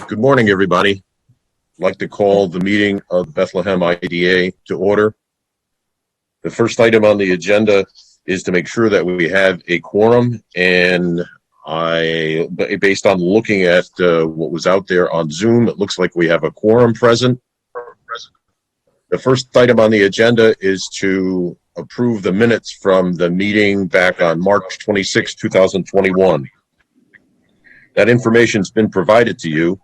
Good morning, everybody. I'd like to call the meeting of Bethlehem IDA to order. The first item on the agenda is to make sure that we have a quorum, and based on looking at what was out there on Zoom, it looks like we have a quorum present. The first item on the agenda is to approve the minutes from the meeting back on March 26, 2021. That information's been provided to you.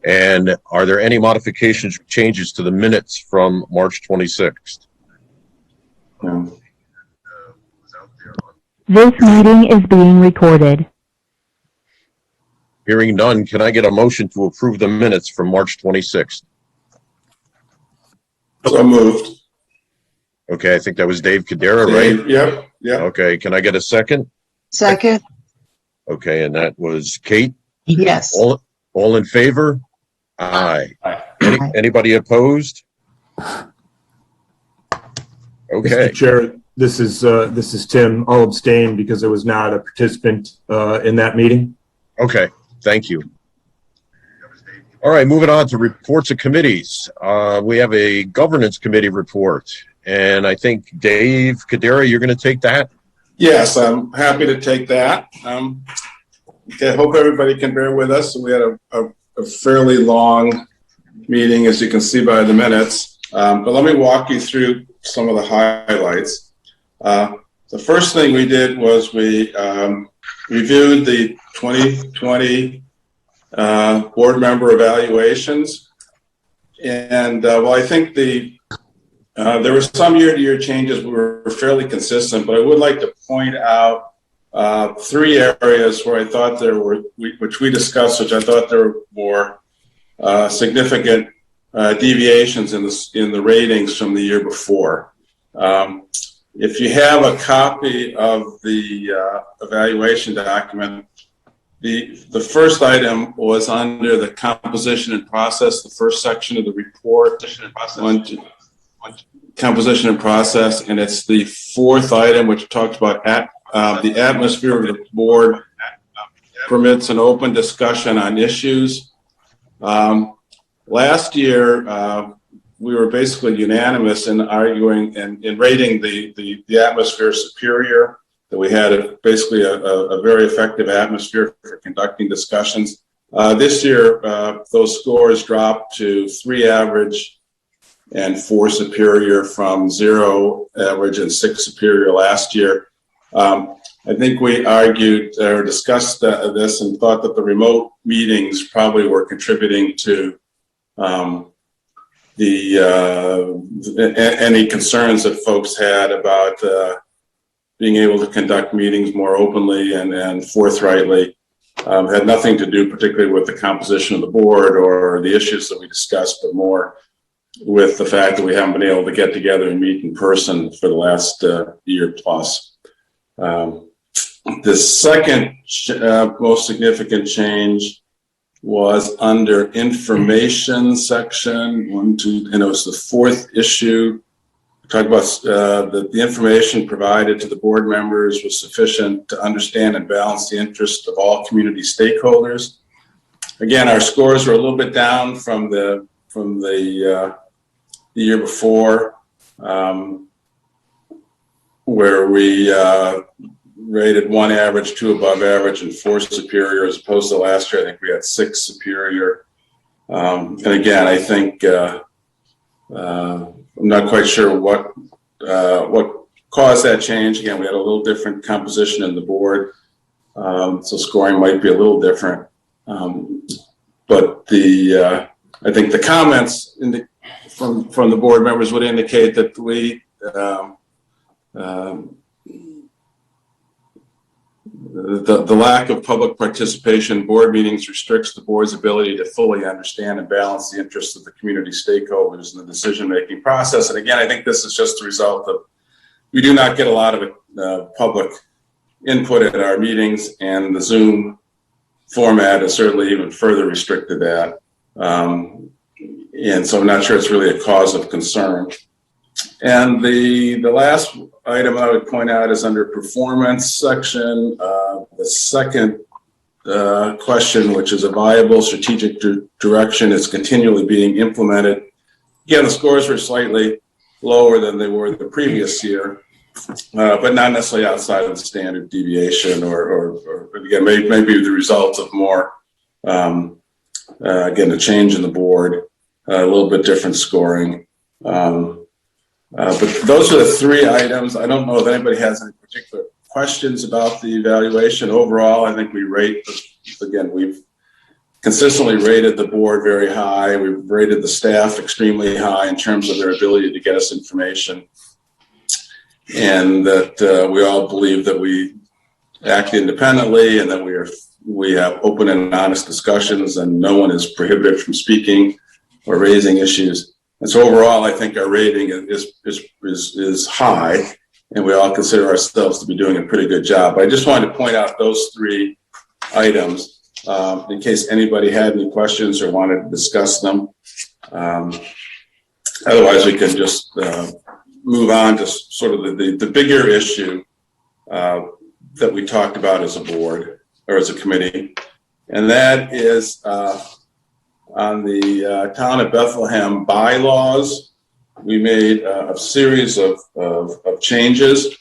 And are there any modifications or changes to the minutes from March 26th? No. This meeting is being recorded. Hearing none, can I get a motion to approve the minutes from March 26th? So moved. Okay, I think that was Dave Cadera, right? Yep. Okay, can I get a second? Second. Okay, and that was Kate. Yes. All in favor? Aye. Anybody opposed? Okay. Mr. Chair, this is Tim. I'll abstain because I was not a participant in that meeting. Okay, thank you. All right, moving on to reports of committees. We have a governance committee report, and I think Dave Cadera, you're going to take that? Yes, I'm happy to take that. I hope everybody can bear with us. We had a fairly long meeting, as you can see by the minutes, but let me walk you through some of the highlights. The first thing we did was we reviewed the 2020 board member evaluations, and well, I think there were some year-to-year changes. We were fairly consistent, but I would like to point out three areas where I thought there were, which we discussed, which I thought there were more significant deviations in the ratings from the year before. If you have a copy of the evaluation document, the first item was under the composition and process, the first section of the report, composition and process, and it's the fourth item, which talks about the atmosphere of the board permits an open discussion on issues. Last year, we were basically unanimous in arguing and in rating the atmosphere superior, that we had basically a very effective atmosphere for conducting discussions. This year, those scores dropped to 3 average and 4 superior from 0 average and 6 superior last year. I think we argued or discussed this and thought that the remote meetings probably were contributing to any concerns that folks had about being able to conduct meetings more openly and forthrightly. Had nothing to do particularly with the composition of the board or the issues that we discussed, but more with the fact that we haven't been able to get together and meet in person for the last year plus. The second most significant change was under information section 1, 2, and it was the fourth issue. We talked about that the information provided to the board members was sufficient to understand and balance the interest of all community stakeholders. Again, our scores were a little bit down from the year before, where we rated 1 average, 2 above average, and 4 superior, as opposed to last year. I think we had 6 superior. And again, I think I'm not quite sure what caused that change. Again, we had a little different composition in the board, so scoring might be a little different. But I think the comments from the board members would indicate that the lack of public participation in board meetings restricts the board's ability to fully understand and balance the interests of the community stakeholders in the decision-making process. And again, I think this is just a result of we do not get a lot of public input at our meetings, and the Zoom format has certainly even further restricted that. And so I'm not sure it's really a cause of concern. And the last item I would point out is under performance section, the second question, which is a viable strategic direction, is continually being implemented. Again, the scores were slightly lower than they were the previous year, but not necessarily outside of the standard deviation, or again, maybe the result of more, again, a change in the board, a little bit different scoring. But those are the three items. I don't know if anybody has any particular questions about the evaluation. Overall, I think we rate, again, we've consistently rated the board very high. We've rated the staff extremely high in terms of their ability to get us information. And that we all believe that we act independently and that we have open and honest discussions and no one is prohibited from speaking or raising issues. And so overall, I think our rating is high, and we all consider ourselves to be doing a pretty good job. But I just wanted to point out those three items in case anybody had any questions or wanted to discuss them. Otherwise, we can just move on to sort of the bigger issue that we talked about as a board or as a committee, and that is on the Town of Bethlehem bylaws. We made a series of changes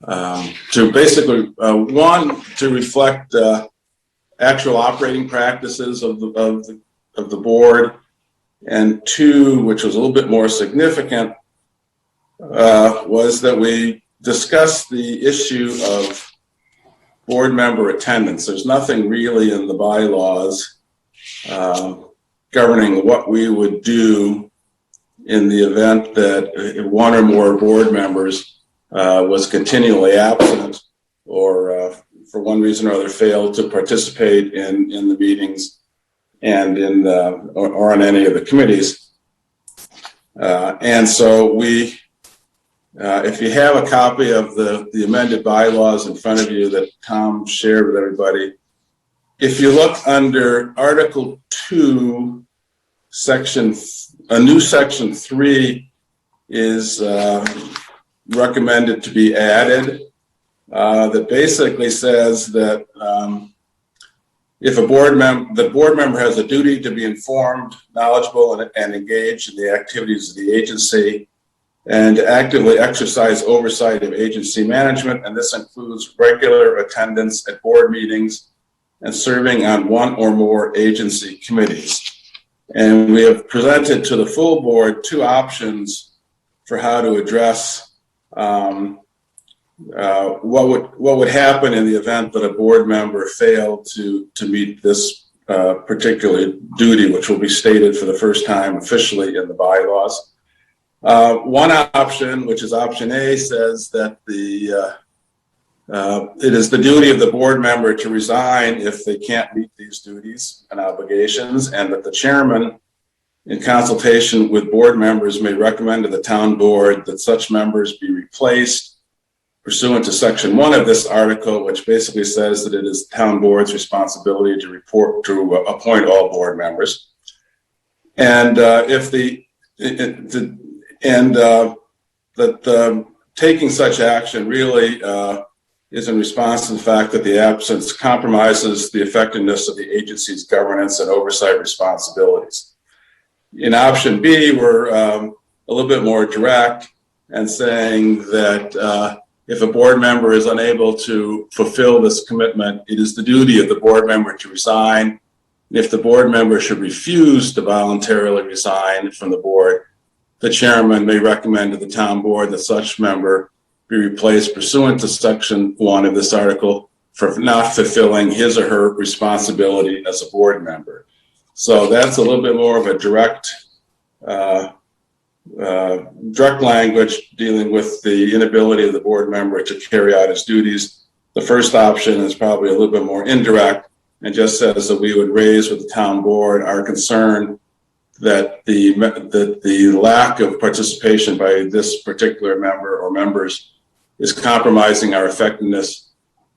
to basically, one, to reflect actual operating practices of the board, and two, which was a little bit more significant, was that we discussed the issue of board member attendance. There's nothing really in the bylaws governing what we would do in the event that one or more board members was continually absent or for one reason or other failed to participate in the meetings and in or on any of the committees. And so we, if you have a copy of the amended bylaws in front of you that Tom shared with everybody, if you look under Article 2, a new Section 3 is recommended to be added that basically says that if the board member has a duty to be informed, knowledgeable, and engaged in the activities of the agency, and to actively exercise oversight of agency management, and this includes regular attendance at board meetings and serving on one or more agency committees. And we have presented to the full board two options for how to address what would happen in the event that a board member failed to meet this particular duty, which will be stated for the first time officially in the bylaws. One option, which is option A, says that it is the duty of the board member to resign if they can't meet these duties and obligations, and that the chairman, in consultation with board members, may recommend to the town board that such members be replaced pursuant to Section 1 of this article, which basically says that it is the town board's responsibility to appoint all board members. And taking such action really is in response to the fact that the absence compromises the effectiveness of the agency's governance and oversight responsibilities. In option B, we're a little bit more direct and saying that if a board member is unable to fulfill this commitment, it is the duty of the board member to resign. If the board member should refuse to voluntarily resign from the board, the chairman may recommend to the town board that such member be replaced pursuant to Section 1 of this article for not fulfilling his or her responsibility as a board member. So that's a little bit more of a direct language dealing with the inability of the board member to carry out his duties. The first option is probably a little bit more indirect and just says that we would raise with the town board our concern that the lack of participation by this particular member or members is compromising our effectiveness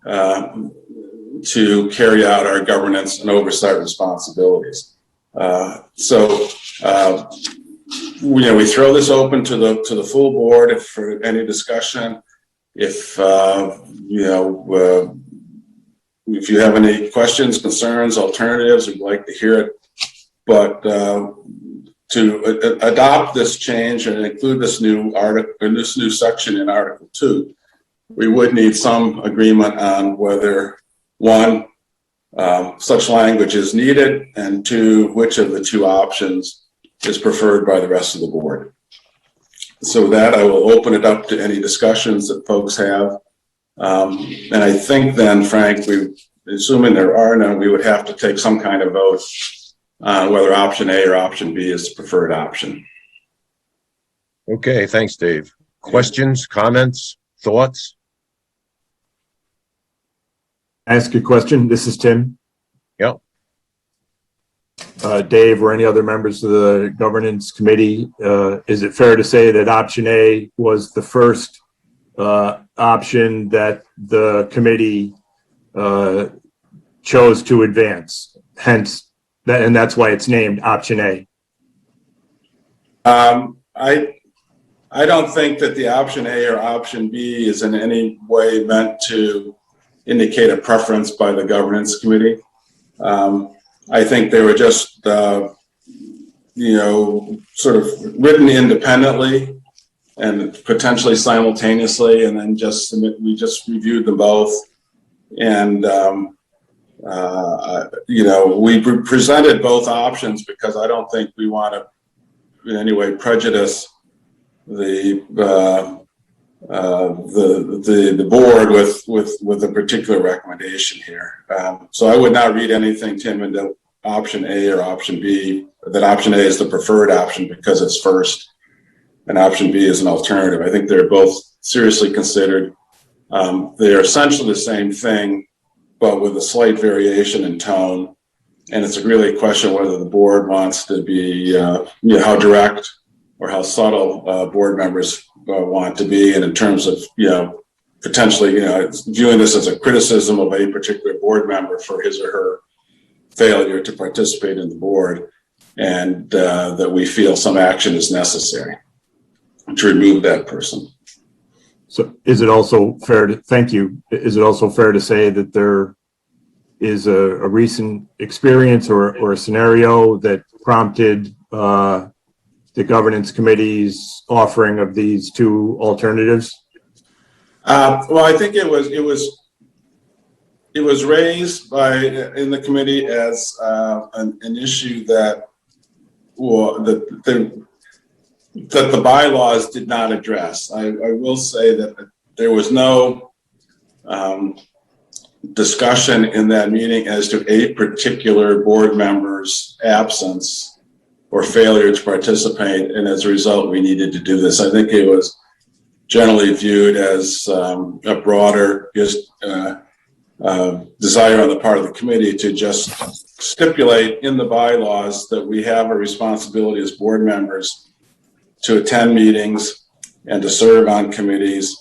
to carry out our governance and oversight responsibilities. We throw this open to the full board for any discussion. If if you have any questions, concerns, alternatives, we'd like to hear it. But to adopt this change and include this new article, this new section in Article 2, we would need some agreement on whether, one, such language is needed, and two, which of the two options is preferred by the rest of the board. So with that, I will open it up to any discussions that folks have. And I think then, Frank, assuming there are none, we would have to take some kind of vote on whether option A or option B is the preferred option. Okay, thanks, Dave. Questions, comments, thoughts? Ask a question. This is Tim. Yep. Dave or any other members of the governance committee, is it fair to say that option A was the first option that the committee chose to advance? Hence, and that's why it's named option A. I don't think that the option A or option B is in any way meant to indicate a preference by the governance committee. I think they were just, sort of written independently and potentially simultaneously, and then we just reviewed them both. And, we presented both options because I don't think we want to in any way prejudice the board with a particular recommendation here. So I would not read anything, Tim, into option A or option B, that option A is the preferred option because it's first and option B is an alternative. I think they're both seriously considered. They're essentially the same thing, but with a slight variation in tone. And it's really a question whether the board wants to be, how direct or how subtle board members want to be, and in terms of potentially viewing this as a criticism of a particular board member for his or her failure to participate in the board, and that we feel some action is necessary to remove that person. So is it also fair to, thank you, is it also fair to say that there is a recent experience or a scenario that prompted the governance committee's offering of these two alternatives? Well, I think it was raised in the committee as an issue that the bylaws did not address. I will say that there was no discussion in that meeting as to a particular board member's absence or failure to participate, and as a result, we needed to do this. I think it was generally viewed as a broader desire on the part of the committee to just stipulate in the bylaws that we have a responsibility as board members to attend meetings and to serve on committees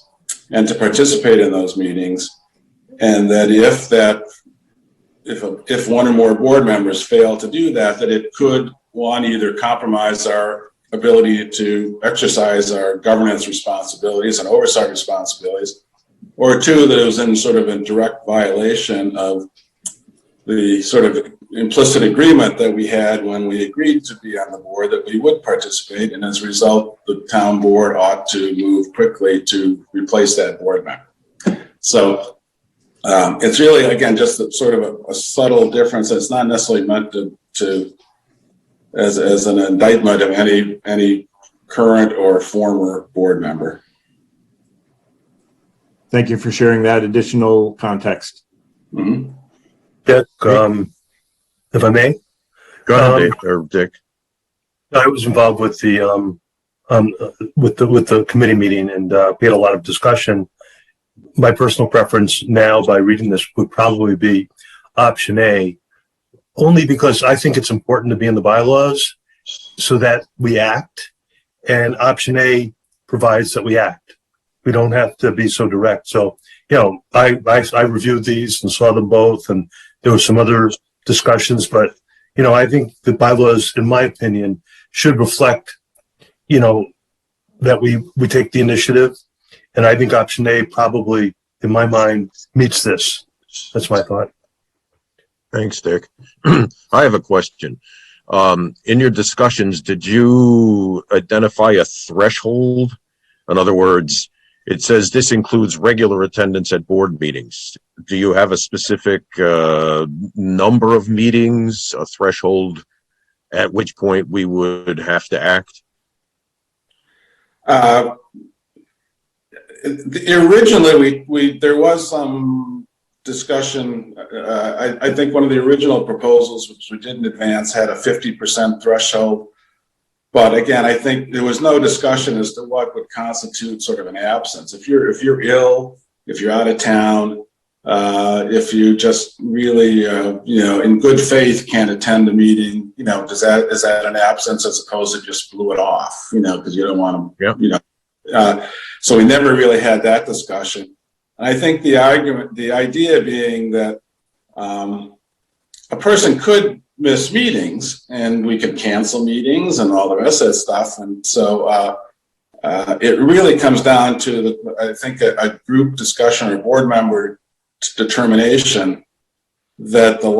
and to participate in those meetings, and that if one or more board members fail to do that, that it could, one, either compromise our ability to exercise our governance responsibilities and oversight responsibilities, or two, that it was in sort of a direct violation of the sort of implicit agreement that we had when we agreed to be on the board that we would participate, and as a result, the town board ought to move quickly to replace that board member. So it's really, again, just sort of a subtle difference. It's not necessarily meant to as an indictment of any current or former board member. Thank you for sharing that additional context. Mm-hmm. Dick, if I may. Go ahead, Dave, or Dick. I was involved with the committee meeting, and we had a lot of discussion. My personal preference now, by reading this, would probably be option A, only because I think it's important to be in the bylaws so that we act, and option A provides that we act. We don't have to be so direct. So, I reviewed these and saw them both, and there were some other discussions, but, I think the bylaws, in my opinion, should reflect, that we take the initiative. And I think option A probably, in my mind, meets this. That's my thought. Thanks, Dick. I have a question. In your discussions, did you identify a threshold? In other words, it says this includes regular attendance at board meetings. Do you have a specific number of meetings, a threshold at which point we would have to act? Originally, there was some discussion. I think one of the original proposals, which we didn't advance, had a 50% threshold. But again, I think there was no discussion as to what would constitute sort of an absence. If you're ill, if you're out of town, if you just really, in good faith can't attend a meeting, is that an absence as opposed to just blew it off, because you don't want to, so we never really had that discussion. And I think the idea being that a person could miss meetings and we could cancel meetings and all the rest of that stuff. And so it really comes down to, I think, a group discussion or board member determination that the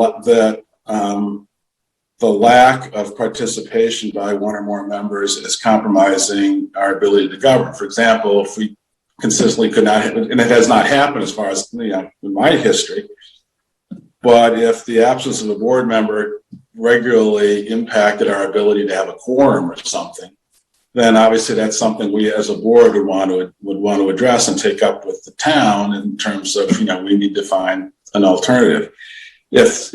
lack of participation by one or more members is compromising our ability to govern. For example, if we consistently could not, and it has not happened as far as in my history, but if the absence of a board member regularly impacted our ability to have a quorum or something, then obviously that's something we as a board would want to address and take up with the town in terms of, we need to find an alternative. If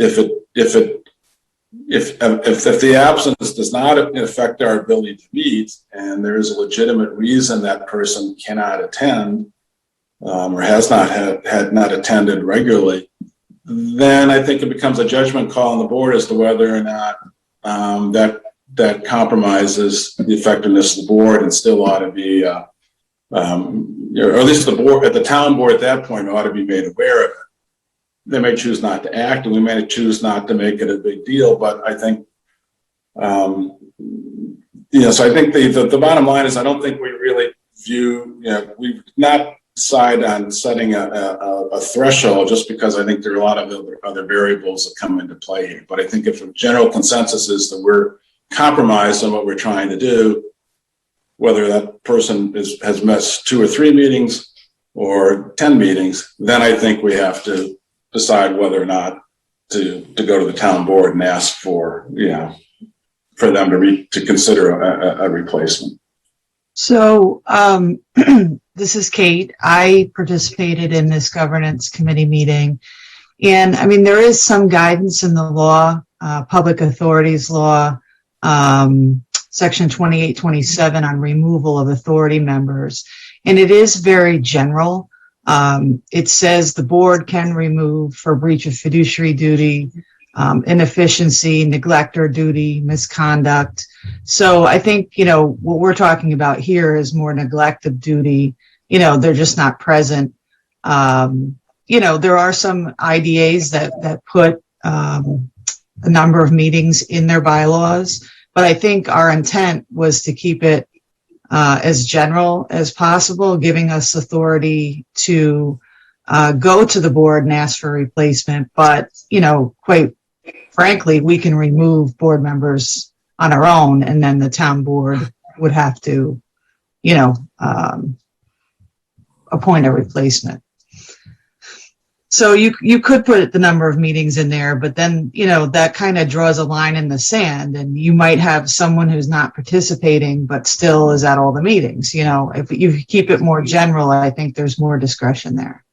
the absence does not affect our ability to meet and there is a legitimate reason that person cannot attend or has not had not attended regularly, then I think it becomes a judgment call on the board as to whether or not that compromises the effectiveness of the board and still ought to be, or at least the board, at the town board at that point, ought to be made aware of it. They may choose not to act, and we may choose not to make it a big deal. But I think, so I think the bottom line is I don't think we really view, we've not decide on setting a threshold just because I think there are a lot of other variables that come into play here. But I think if a general consensus is that we're compromised on what we're trying to do, whether that person has missed 2 or 3 meetings or 10 meetings, then I think we have to decide whether or not to go to the town board and ask for, for them to consider a replacement. So this is Kate. I participated in this governance committee meeting. And I mean, there is some guidance in the law, public authorities law, section 2827 on removal of authority members. And it is very general. It says the board can remove for breach of fiduciary duty, inefficiency, neglect or duty, misconduct. So I think, what we're talking about here is more neglect of duty. They're just not present. There are some IDAs that put a number of meetings in their bylaws, but I think our intent was to keep it as general as possible, giving us authority to go to the board and ask for a replacement. But, quite frankly, we can remove board members on our own, and then the town board would have to, appoint a replacement. So you could put the number of meetings in there, but then, that kind of draws a line in the sand, and you might have someone who's not participating, but still is at all the meetings. If you keep it more general, I think there's more discretion there.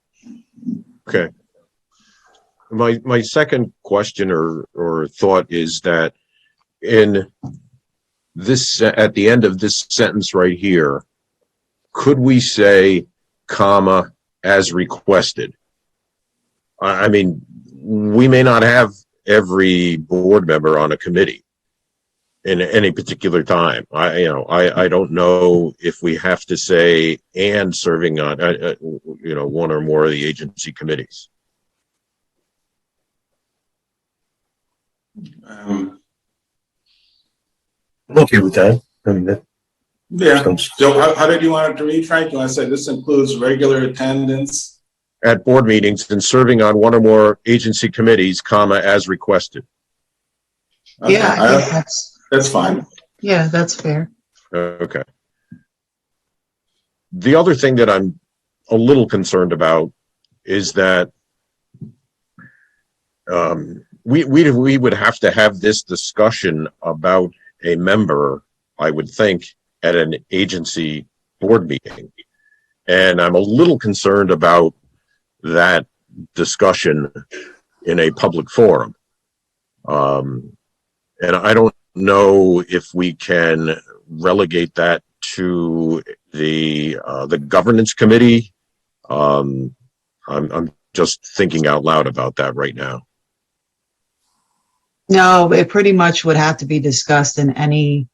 Okay. My second question or thought is that in this, at the end of this sentence right here, could we say, comma, as requested? I mean, we may not have every board member on a committee in any particular time. I don't know if we have to say and serving on, one or more of the agency committees. I'm okay with that. I mean, that Yeah. sounds. So how did you want it to read, Frank? You want to say this includes regular attendance at board meetings and serving on one or more agency committees, as requested. Okay, Yeah, I think that's fine. yeah, that's fair. Okay. The other thing that I'm a little concerned about is that we would have to have this discussion about a member, I would think, at an agency board meeting. And I'm a little concerned about that discussion in a public forum. And I don't know if we can relegate that to the governance committee. I'm just thinking out loud about that right now. No, it pretty much would have to be discussed in any,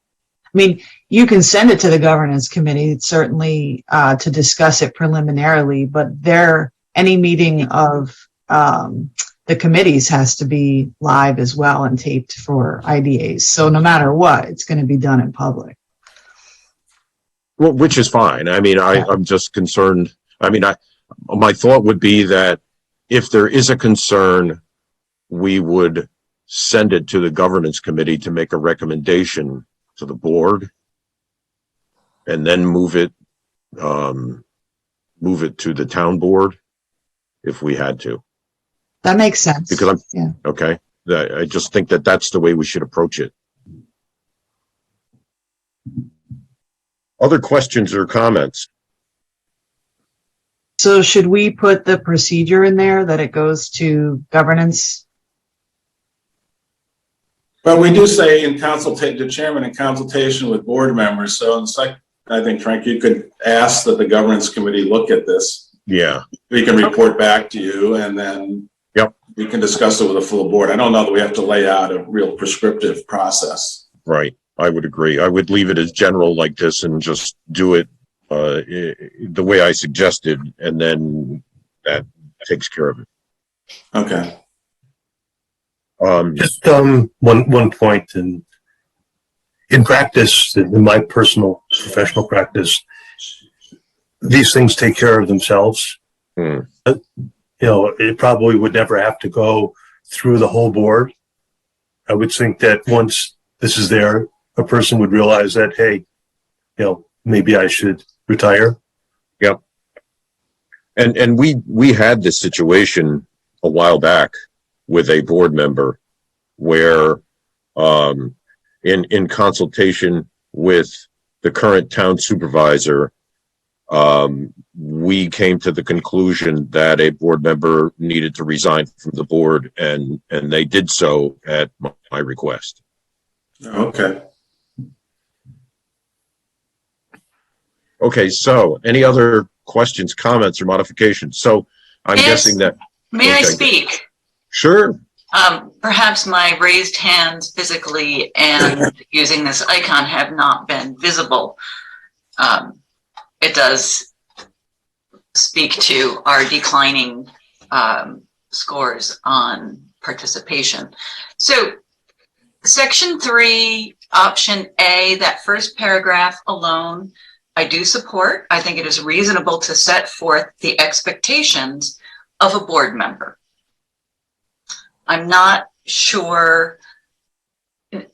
I mean, you can send it to the governance committee, certainly, to discuss it preliminarily, but any meeting of, the committees has to be live as well and taped for IDAs. So no matter what, it's going to be done in public. Well, which is fine. I mean, I'm just concerned. I mean, my thought would be that if there is a concern, we would send it to the governance committee to make a recommendation to the board, and then move it to the town board if we had to. That makes sense. Because yeah. Okay. I just think that that's the way we should approach it. Other questions or comments? So should we put the procedure in there that it goes to governance? Well, we do say the chairman in consultation with board members. So in fact, I think, Frank, you could ask that the governance committee look at this. Yeah. We can report back to you, and then we can discuss it with a full board. I don't know that we have to lay out a real prescriptive process. Right. I would agree. I would leave it as general like this and just do it the way I suggested, and then that takes care of it. Okay. Just one point, in practice, in my personal professional practice, these things take care of themselves. It probably would never have to go through the whole board. I would think that once this is there, a person would realize that, hey, maybe I should retire. Yep. And we had this situation a while back with a board member where, in consultation with the current town supervisor, we came to the conclusion that a board member needed to resign from the board, and they did so at my request. Okay. Okay, so any other questions, comments, or modifications? So I'm guessing that. May I Okay. speak? Sure. Perhaps my raised hands physically and using this icon have not been visible. It does speak to our declining scores on participation. So Section 3, Option A, that first paragraph alone, I do support. I think it is reasonable to set forth the expectations of a board member. I'm not sure,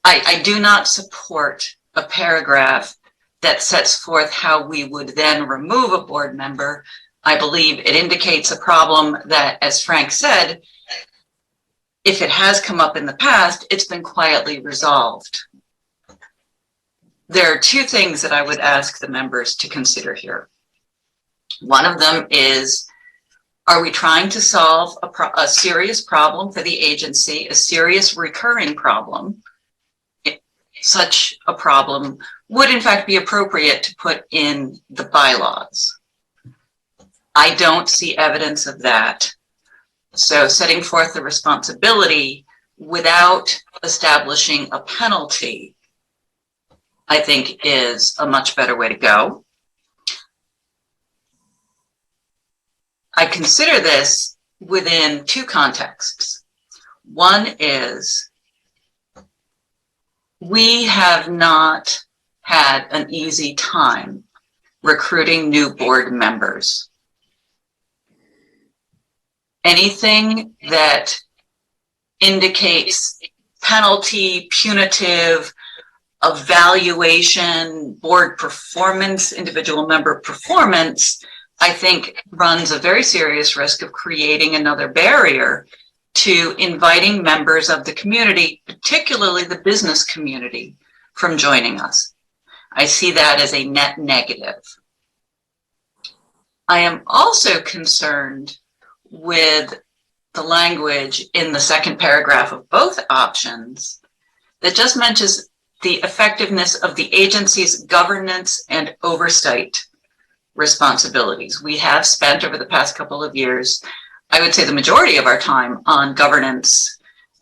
I do not support a paragraph that sets forth how we would then remove a board member. I believe it indicates a problem that, as Frank said, if it has come up in the past, it's been quietly resolved. There are two things that I would ask the members to consider here. One of them is, are we trying to solve a serious problem for the agency, a serious recurring problem? Such a problem would in fact be appropriate to put in the bylaws. I don't see evidence of that. So setting forth the responsibility without establishing a penalty, I think, is a much better way to go. I consider this within two contexts. One is, we have not had an easy time recruiting new board members. anything that indicates penalty, punitive, evaluation, board performance, individual member performance, I think runs a very serious risk of creating another barrier to inviting members of the community, particularly the business community, from joining us. I see that as a net negative. I am also concerned with the language in the second paragraph of both options that just mentions the effectiveness of the agency's governance and oversight responsibilities. We have spent over the past couple of years, I would say the majority of our time, on governance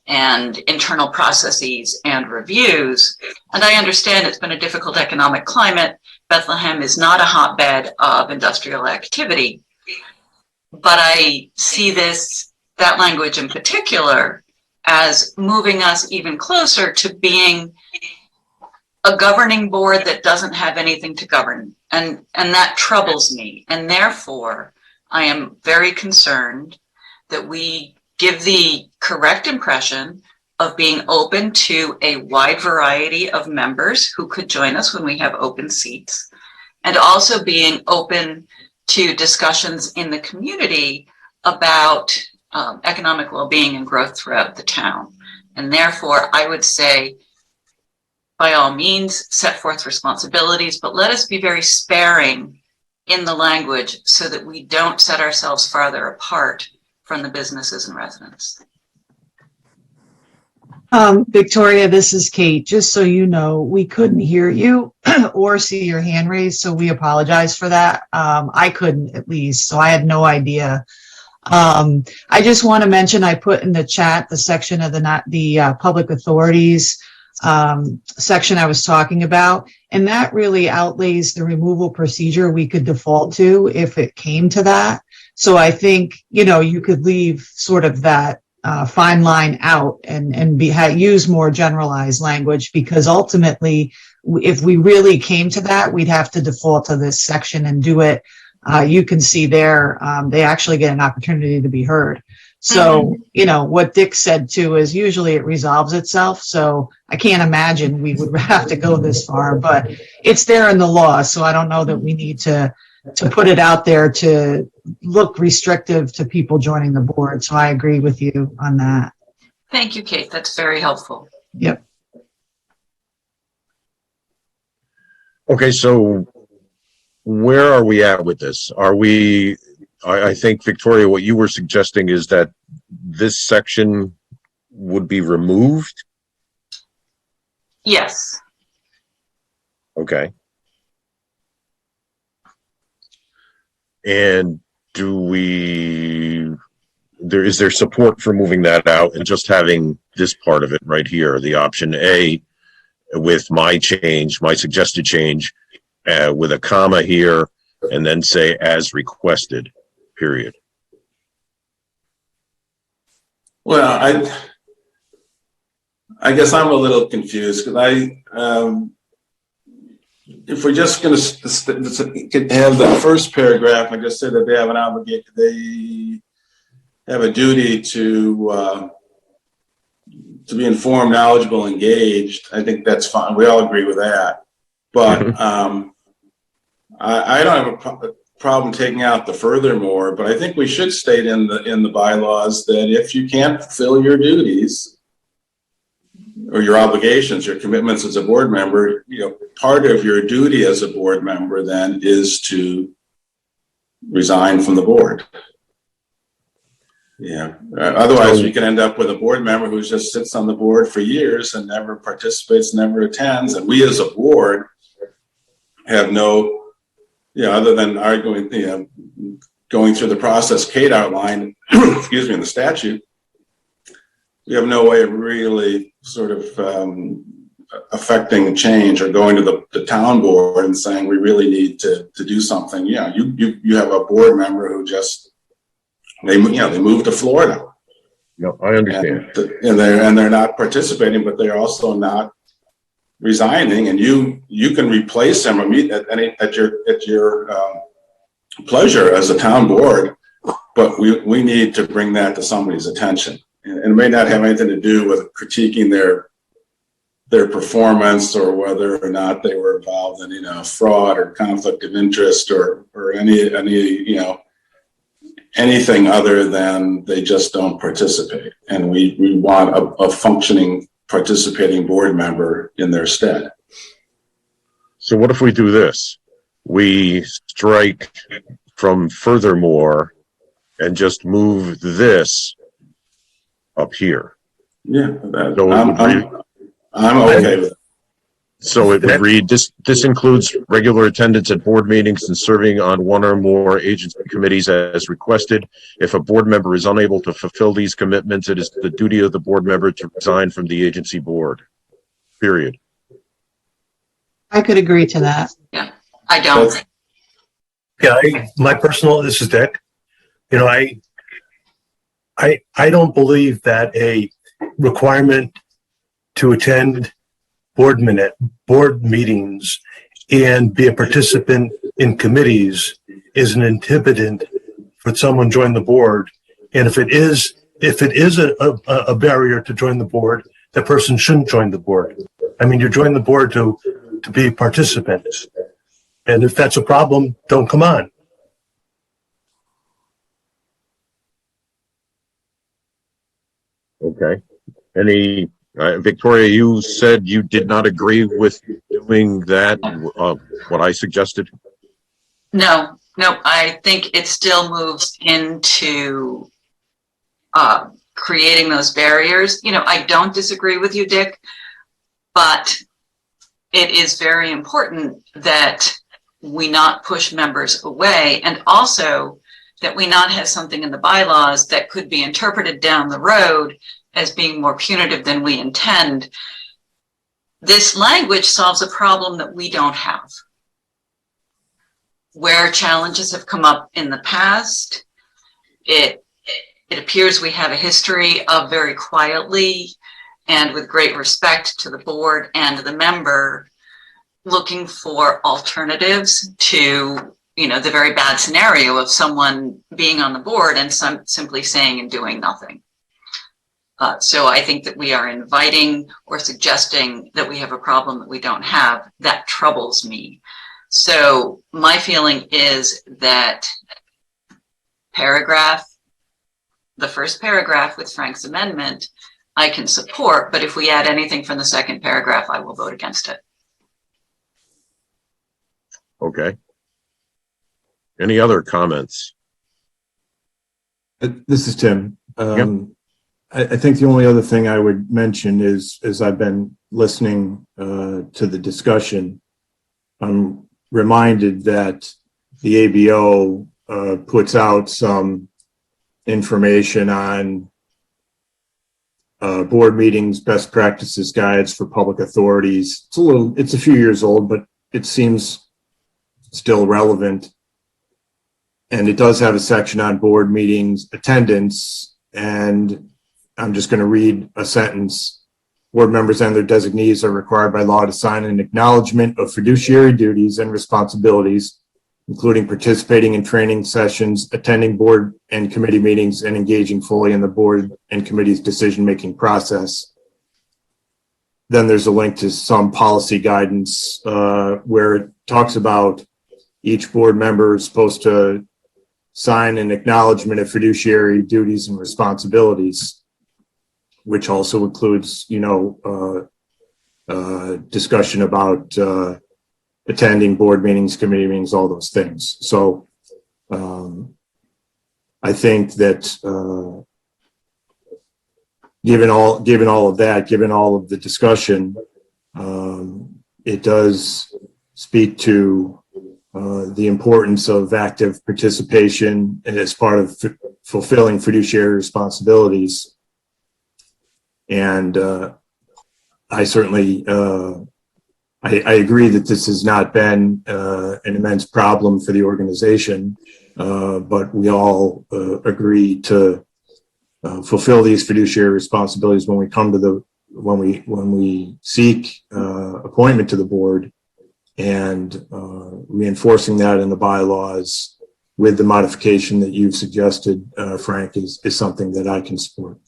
and internal processes and reviews. And I understand it's been a difficult economic climate. Bethlehem is not a hotbed of industrial activity, but I see that language in particular, as moving us even closer to being a governing board that doesn't have anything to govern. And that troubles me. And therefore, I am very concerned that we give the correct impression of being open to a wide variety of members who could join us when we have open seats, and also being open to discussions in the community about economic well-being and growth throughout the town. And therefore, I would say, by all means, set forth responsibilities, but let us be very sparing in the language so that we don't set ourselves farther apart from the businesses and residents. Victoria, this is Kate. Just so you know, we couldn't hear you or see your hand raised, so we apologize for that. I couldn't, at least, so I had no idea. I just want to mention, I put in the chat the section of the public authorities section I was talking about, and that really outlays the removal procedure we could default to if it came to that. So I think, you could leave sort of that fine line out and use more generalized language, because ultimately, if we really came to that, we'd have to default to this section and do it. You can see there, they actually get an opportunity to be heard. So, what Dick said too is usually it resolves itself. So I can't imagine we would have to go this far, but it's there in the law. So I don't know that we need to put it out there to look restrictive to people joining the board. So I agree with you on that. Thank you, Kate. That's very helpful. Yep. Okay, so where are we at with this? I think, Victoria, what you were suggesting is that this section would be removed? Yes. Okay. And is there support for moving that out and just having this part of it right here, the option A, with my suggested change, with a comma here, and then say as requested, period? Well, I guess I'm a little confused, because if we're just going to have the first paragraph, I just said that they have they have a duty to be informed, knowledgeable, engaged. I think that's fine. We all agree with that. But I don't have a problem taking out the furthermore, but I think we should state in the bylaws that if you can't fulfill your duties or your obligations, your commitments as a board member, part of your duty as a board member then is to resign from the board. Yeah. Otherwise, we can end up with a board member who just sits on the board for years and never participates, never attends, and we as a board have no, other than arguing, going through the process Kate outlined, excuse me, in the statute, we have no way of really sort of affecting change or going to the town board and saying we really need to do something. You have a board member who just they moved to Florida. No, I understand. And they're not participating, but they're also not resigning, and you can replace them at your pleasure as a town board. but we need to bring that to somebody's attention. And it may not have anything to do with critiquing their performance or whether or not they were involved in, fraud or conflict of interest or any, anything other than they just don't participate. And we want a functioning, participating board member in their stead. So what if we do this? We strike from furthermore and just move this up here. Yeah, So I'm okay with it. So it would read, this includes regular attendance at board meetings and serving on one or more agency committees as requested. If a board member is unable to fulfill these commitments, it is the duty of the board member to resign from the agency board. Period. I could agree to that. I don't. Yeah, this is Dick. I don't believe that a requirement to attend board meetings and be a participant in committees is an inhibitant for someone to join the board. And if it is a barrier to join the board, that person shouldn't join the board. I mean, you're joining the board to be participants. And if that's a problem, don't come on. Okay. Victoria, you said you did not agree with doing that, what I suggested? No, I think it still moves into creating those barriers. I don't disagree with you, Dick, but it is very important that we not push members away, and also that we not have something in the bylaws that could be interpreted down the road as being more punitive than we intend. This language solves a problem that we don't have. Where challenges have come up in the past, it appears we have a history of very quietly and with great respect to the board and the member looking for alternatives to the very bad scenario of someone being on the board and simply saying and doing nothing. So I think that we are inviting or suggesting that we have a problem that we don't have. That troubles me. So my feeling is that the first paragraph with Frank's amendment, I can support, but if we add anything from the second paragraph, I will vote against it. Okay. Any other comments? This is Tim. Yep. I think the only other thing I would mention is, as I've been listening to the discussion, I'm reminded that the ABO puts out some information on board meetings, best practices guides for public authorities. It's a few years old, but it seems still relevant. And it does have a section on board meetings attendance, and I'm just going to read a sentence. Board members and their designees are required by law to sign an acknowledgement of fiduciary duties and responsibilities, including participating in training sessions, attending board and committee meetings, and engaging fully in the board and committee's decision-making process. Then there's a link to some policy guidance where it talks about each board member is supposed to sign an acknowledgement of fiduciary duties and responsibilities, which also includes, discussion about attending board meetings, committee meetings, all those things. So I think that given all of that, given all of the discussion, it does speak to the importance of active participation as part of fulfilling fiduciary responsibilities. And I certainly, I agree that this has not been an immense problem for the organization, but we all agree to fulfill these fiduciary responsibilities when we come to when we seek appointment to the board, and reinforcing that in the bylaws with the modification that you've suggested, Frank, is something that I can support.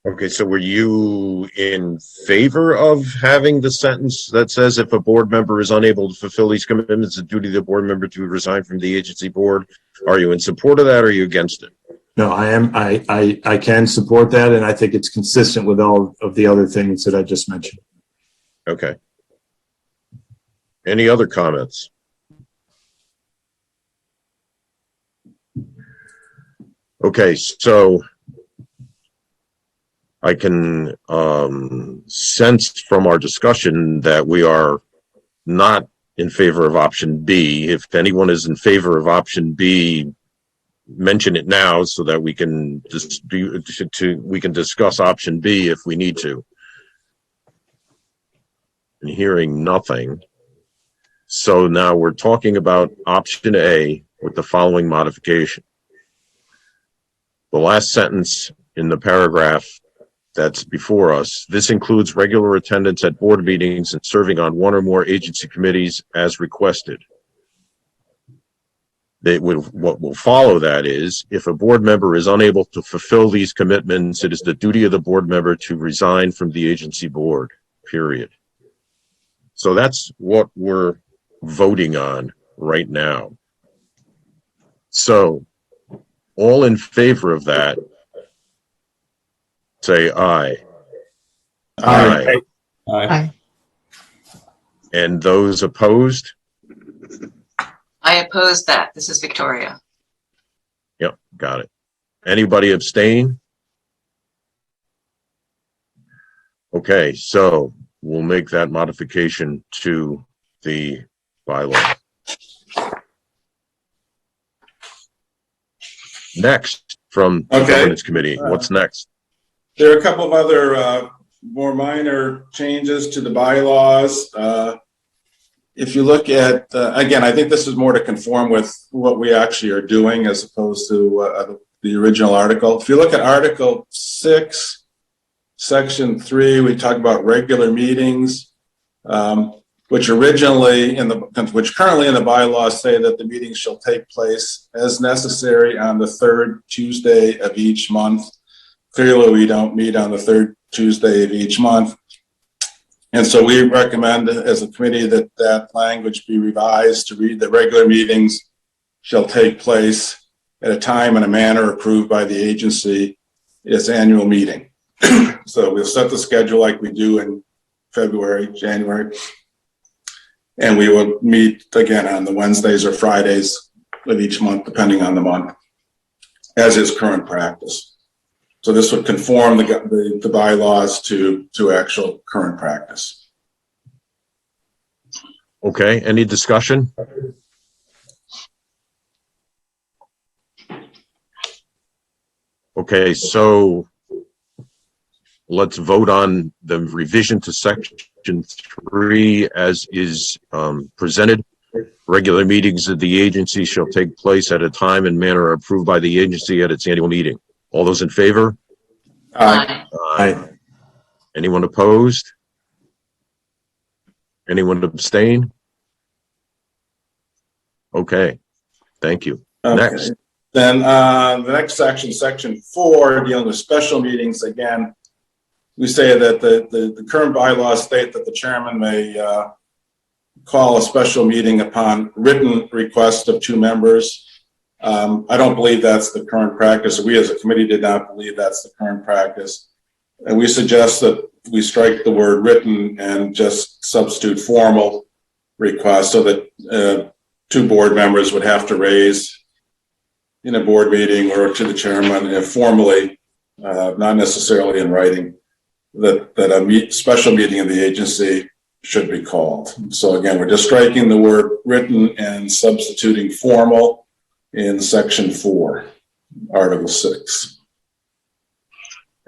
Okay, so were you in favor of having the sentence that says if a board member is unable to fulfill these commitments, the duty of the board member to resign from the agency board? Are you in support of that or are you against it? No, I am. I can support that, and I think it's consistent with all of the other things that I just mentioned. Okay. Any other comments? Okay, so I can sense from our discussion that we are not in favor of option B. If anyone is in favor of option B, mention it now so that we can we can discuss option B if we need to. And hearing nothing. So now we're talking about option A with the following modification. The last sentence in the paragraph that's before us, this includes regular attendance at board meetings and serving on one or more agency committees as requested. What will follow that is, if a board member is unable to fulfill these commitments, it is the duty of the board member to resign from the agency board, period. So that's what we're voting on right now. So, all in favor of that, say aye. Aye. Aye. And those opposed? I oppose that. This is Victoria. Yep, got it. Anybody abstain? Okay, so we'll make that modification to the bylaw. Next, from the Governance Committee, what's next? There are a couple of other more minor changes to the bylaws. If you look at, again, I think this is more to conform with what we actually are doing as opposed to the original article. If you look at Article 6, Section 3, we talk about regular meetings, which currently in the bylaws say that the meetings shall take place as necessary on the third Tuesday of each month. Clearly, we don't meet on the third Tuesday of each month. And so we recommend as a committee that that language be revised to read that regular meetings shall take place at a time and a manner approved by the agency its annual meeting. So we'll set the schedule like we do in February, January, and we will meet again on the Wednesdays or Fridays of each month, depending on the month, as is current practice. So this would conform the bylaws to actual current practice. Okay, any discussion? Okay, so let's vote on the revision to Section 3 as is presented. Regular meetings of the agency shall take place at a time and manner approved by the agency at its annual meeting. All those in favor? Aye. Aye. Anyone opposed? Anyone abstain? Okay, thank you. Okay. Next. Then the next section, Section 4, dealing with special meetings. Again, we say that the current bylaws state that the chairman may call a special meeting upon written request of 2 members. I don't believe that's the current practice. We as a committee did not believe that's the current practice. And we suggest that we strike the word written and just substitute formal request so that 2 board members would have to raise in a board meeting or to the chairman formally, not necessarily in writing, that a special meeting of the agency should be called. So again, we're just striking the word written and substituting formal in Section 4, Article 6.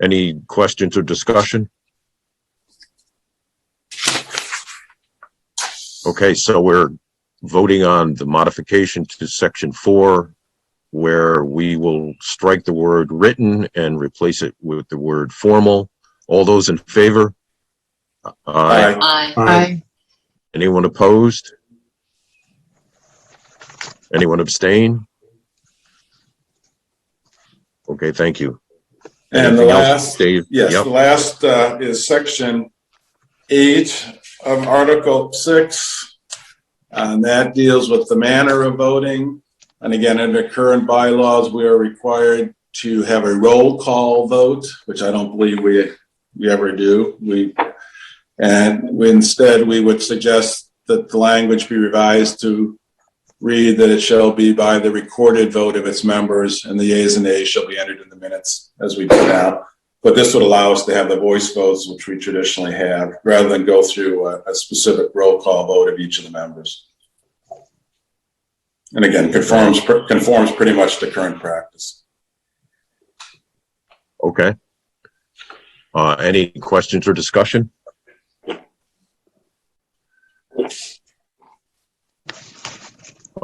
Any questions or discussion? Okay, so we're voting on the modification to Section 4, where we will strike the word written and replace it with the word formal. All those in favor? Aye. Aye. Aye. Anyone opposed? Anyone abstain? Okay, thank you. And the Anything else, last, Dave? yes, Yep. the last is section 8 of Article 6. And that deals with the manner of voting. And again, under current bylaws, we are required to have a roll call vote, which I don't believe we ever do. Instead, we would suggest that the language be revised to read that it shall be by the recorded vote of its members, and the yeas and nays shall be entered in the minutes as we do now. But this would allow us to have the voice votes, which we traditionally have, rather than go through a specific roll call vote of each of the members. And again, conforms pretty much to current practice. Okay. Any questions or discussion?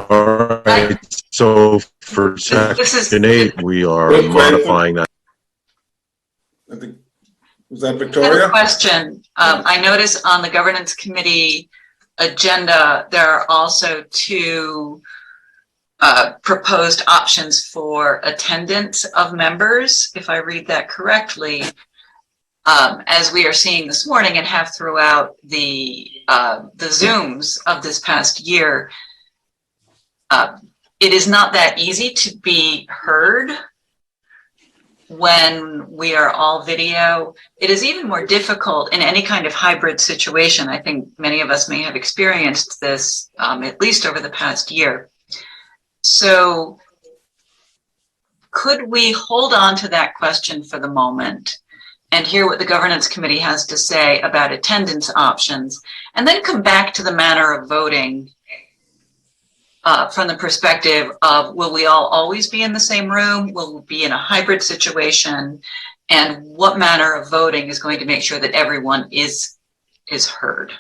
All right, so for section 8, we are Wait, modifying that. Was that I have Victoria? a question. I notice on the governance committee agenda, there are also 2 proposed options for attendance of members, if I read that correctly. As we are seeing this morning and have throughout the Zooms of this past year, it is not that easy to be heard when we are all video. It is even more difficult in any kind of hybrid situation. I think many of us may have experienced this at least over the past year. So could we hold on to that question for the moment and hear what the governance committee has to say about attendance options, and then come back to the manner of voting from the perspective of, will we all always be in the same room? Will we be in a hybrid situation? And what manner of voting is going to make sure that everyone is heard?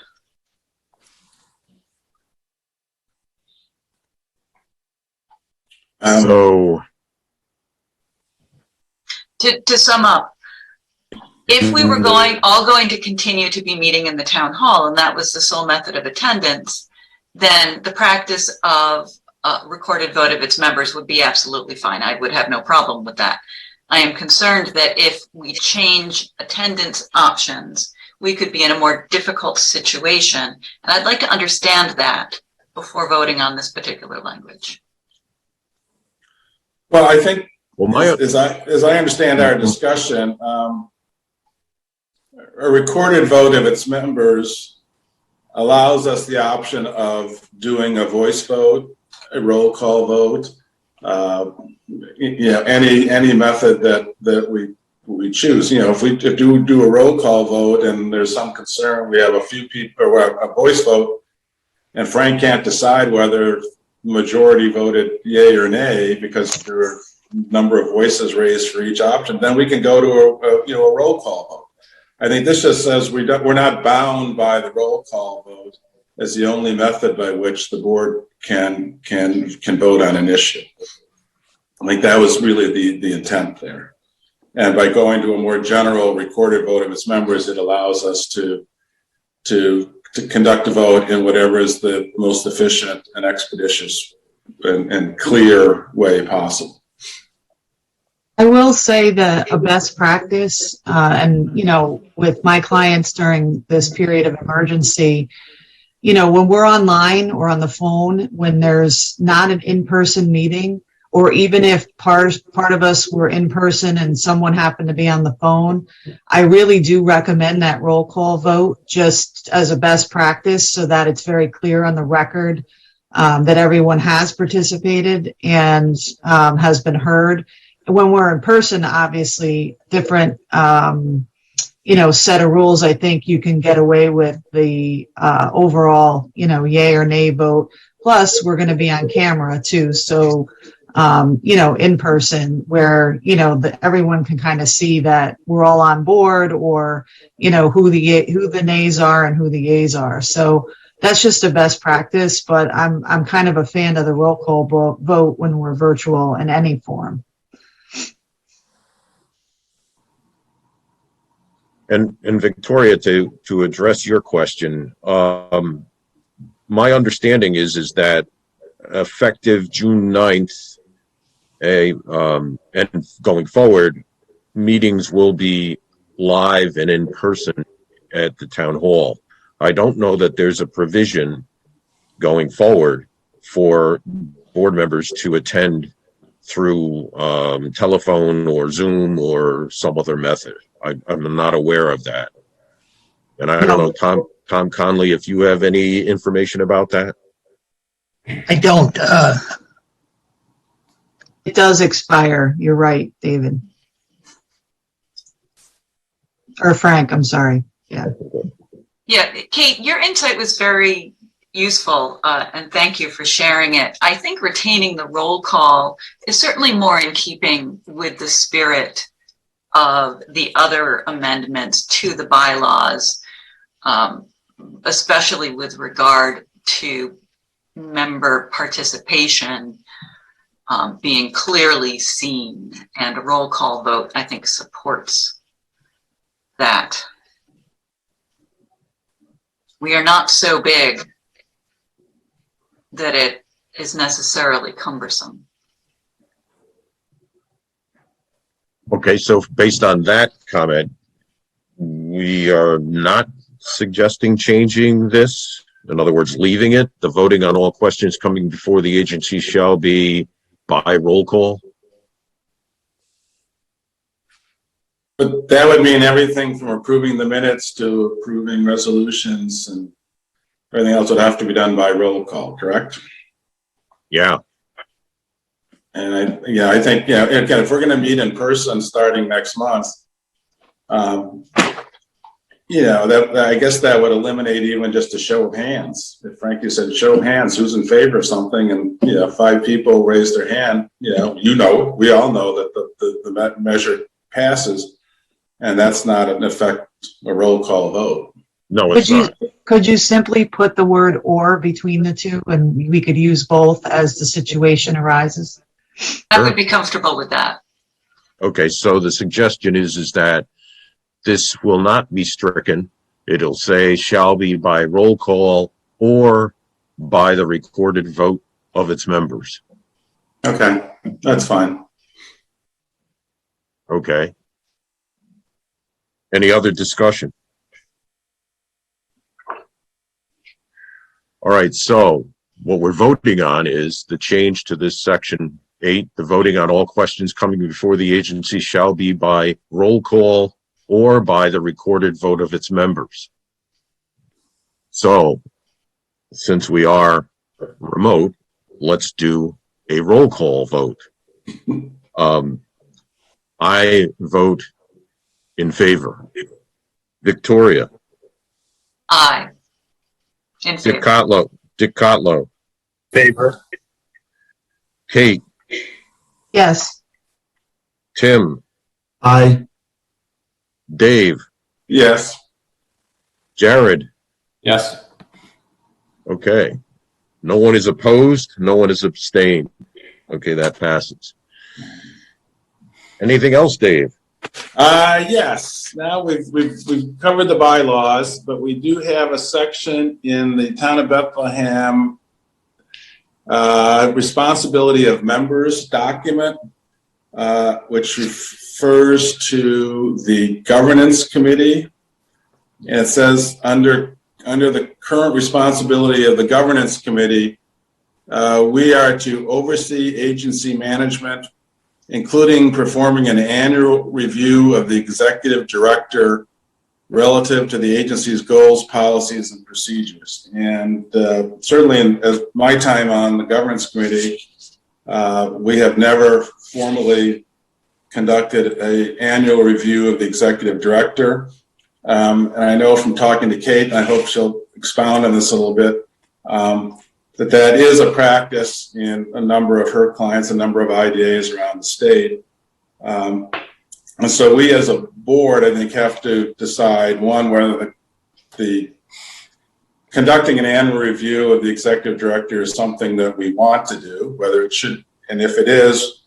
So To sum up, if we were all going to continue to be meeting in the town hall, and that was the sole method of attendance, then the practice of recorded vote of its members would be absolutely fine. I would have no problem with that. I am concerned that if we change attendance options, we could be in a more difficult situation. And I'd like to understand that before voting on this particular language. Well, I think, well, as I understand our discussion, a recorded vote of its members allows us the option of doing a voice vote, a roll call vote, any method that we choose. If we do a roll call vote and there's some concern, we have a few people, or a voice vote, and Frank can't decide whether majority voted yay or nay because there are a number of voices raised for each option, then we can go to a roll call vote. I think this just says we're not bound by the roll call vote as the only method by which the board can vote on an issue. I think that was really the intent there. And by going to a more general recorded vote of its members, it allows us to conduct a vote in whatever is the most efficient and expeditious and clear way possible. I will say that a best practice, and with my clients during this period of emergency, when we're online or on the phone, when there's not an in-person meeting, or even if part of us were in person and someone happened to be on the phone, I really do recommend that roll call vote just as a best practice so that it's very clear on the record that everyone has participated and has been heard. When we're in person, obviously different, set of rules. I think you can get away with the overall, yay or nay vote. Plus, we're going to be on camera too. So, in person where, everyone can kind of see that we're all on board, or, who the nays are and who the yays are. So that's just a best practice, but I'm kind of a fan of the roll call vote when we're virtual in any form. And Victoria, to address your question, my understanding is that effective June 9th, and going forward, meetings will be live and in person at the town hall. I don't know that there's a provision going forward for board members to attend through telephone or Zoom or some other method. I'm not aware of that. And I don't know, Tom Conley, if you have any information about that? I don't. It does expire. You're right, David. Or Frank, I'm sorry. Yeah. Yeah, Kate, your insight was very useful, and thank you for sharing it. I think retaining the roll call is certainly more in keeping with the spirit of the other amendments to the bylaws, especially with regard to member participation being clearly seen, and a roll call vote, I think, supports that. We are not so big that it is necessarily cumbersome. Okay, so based on that comment, we are not suggesting changing this. In other words, leaving it. The voting on all questions coming before the agency shall be by roll call. But that would mean everything from approving the minutes to approving resolutions and everything else would have to be done by roll call, correct? Yeah. And I think, again, if we're going to meet in person starting next month, I guess that would eliminate even just a show of hands. If Frankie said show of hands, who's in favor of something, and 5 people raise their hand, we all know that the measure passes. And that's not, in effect, a roll call vote. No, it's not. Could you simply put the word "or" between the two, and we could use both as the situation arises? I would be comfortable with that. Okay, so the suggestion is that this will not be stricken. It'll say shall be by roll call or by the recorded vote of its members. Okay, that's fine. Okay. Any other discussion? All right, so what we're voting on is the change to this section 8. The voting on all questions coming before the agency shall be by roll call or by the recorded vote of its members. So, since we are remote, let's do a roll call vote. I vote in favor. Victoria. Aye. In favor. Dick Cotlow. Favor. Kate. Yes. Tim. Aye. Dave. Yes. Jared. Yes. Okay. No one is opposed. No one is abstained. Okay, that passes. Anything else, Dave? Yes. Now we've covered the bylaws, but we do have a section in the Town of Bethlehem responsibility of members document, which refers to the governance committee. And it says under the current responsibility of the governance committee, we are to oversee agency management, including performing an annual review of the executive director relative to the agency's goals, policies, and procedures. And certainly as my time on the governance committee, we have never formally conducted an annual review of the executive director. And I know from talking to Kate, and I hope she'll expound on this a little bit, that is a practice in a number of her clients, a number of IDAs around the state. And so we as a board, I think, have to decide, one, whether the conducting an annual review of the executive director is something that we want to do, whether it should, and if it is,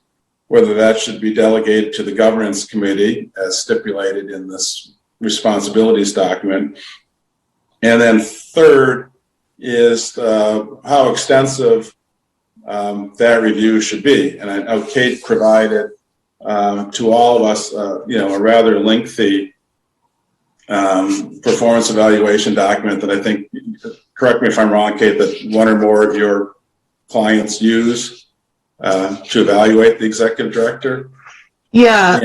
whether that should be delegated to the governance committee as stipulated in this responsibilities document. And then third is how extensive that review should be. And I know Kate provided to all of us, a rather lengthy performance evaluation document that I think, correct me if I'm wrong, Kate, that one or more of your clients use to evaluate the executive director. Yeah,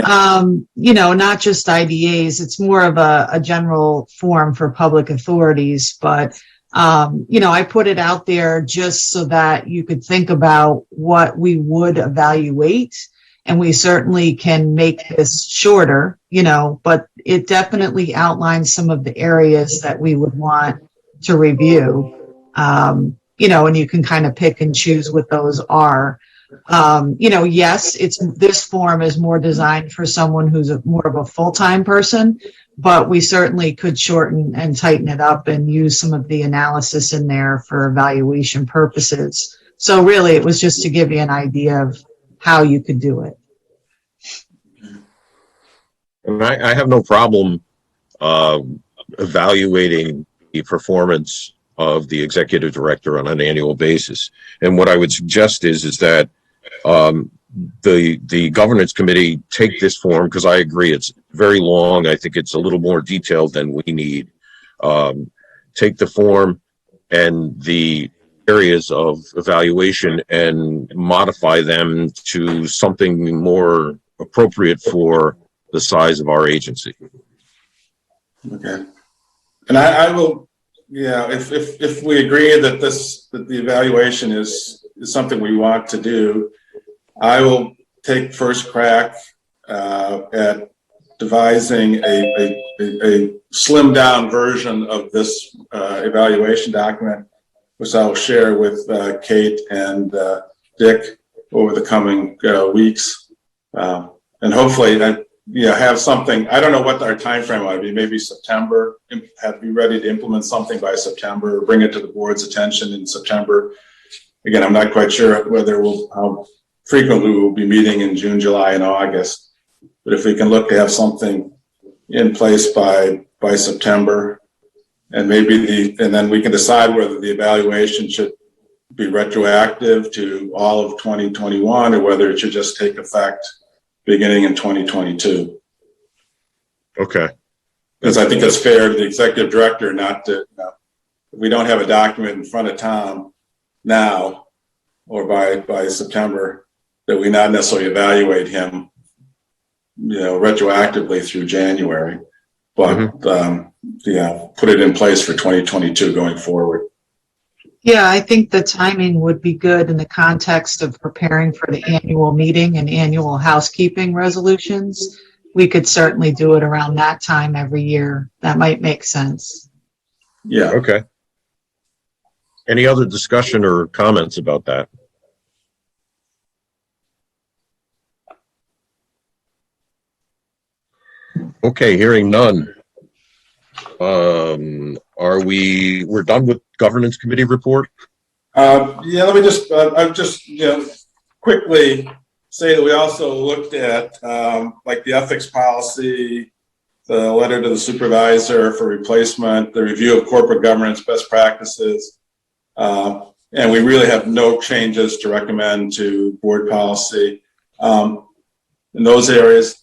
not just IDAs, it's more of a general form for public authorities, but I put it out there just so that you could think about what we would evaluate. And we certainly can make this shorter, but it definitely outlines some of the areas that we would want to review. And you can kind of pick and choose what those are. Yes, this form is more designed for someone who's more of a full-time person, but we certainly could shorten and tighten it up and use some of the analysis in there for evaluation purposes. So really, it was just to give you an idea of how you could do it. And I have no problem evaluating the performance of the executive director on an annual basis. And what I would suggest is that the governance committee take this form, because I agree it's very long. I think it's a little more detailed than we need. Take the form and the areas of evaluation and modify them to something more appropriate for the size of our agency. Okay. And I will, if we agree that the evaluation is something we want to do, I will take first crack at devising a slimmed down version of this evaluation document, which I will share with Kate and Dick over the coming weeks, and hopefully have something. I don't know what our time frame ought to be. Maybe September. Have be ready to implement something by September. Bring it to the board's attention in September. Again, I'm not quite sure how frequently we'll be meeting in June, July, and August. But if we can look to have something in place by September, and then we can decide whether the evaluation should be retroactive to all of 2021 or whether it should just take effect beginning in 2022. Okay. Because I think it's fair to the executive director not to, if we don't have a document in front of Tom now or by September, that we not necessarily evaluate him, retroactively through January, but put it in place for 2022 going forward. Yeah, I think the timing would be good in the context of preparing for the annual meeting and annual housekeeping resolutions. We could certainly do it around that time every year. That might make sense. Yeah. Okay. Any other discussion or comments about that? Okay, hearing none. We're done with governance committee report? Let me just, quickly say that we also looked at like the ethics policy, the letter to the supervisor for replacement, the review of corporate governance best practices, and we really have no changes to recommend to board policy. In those areas,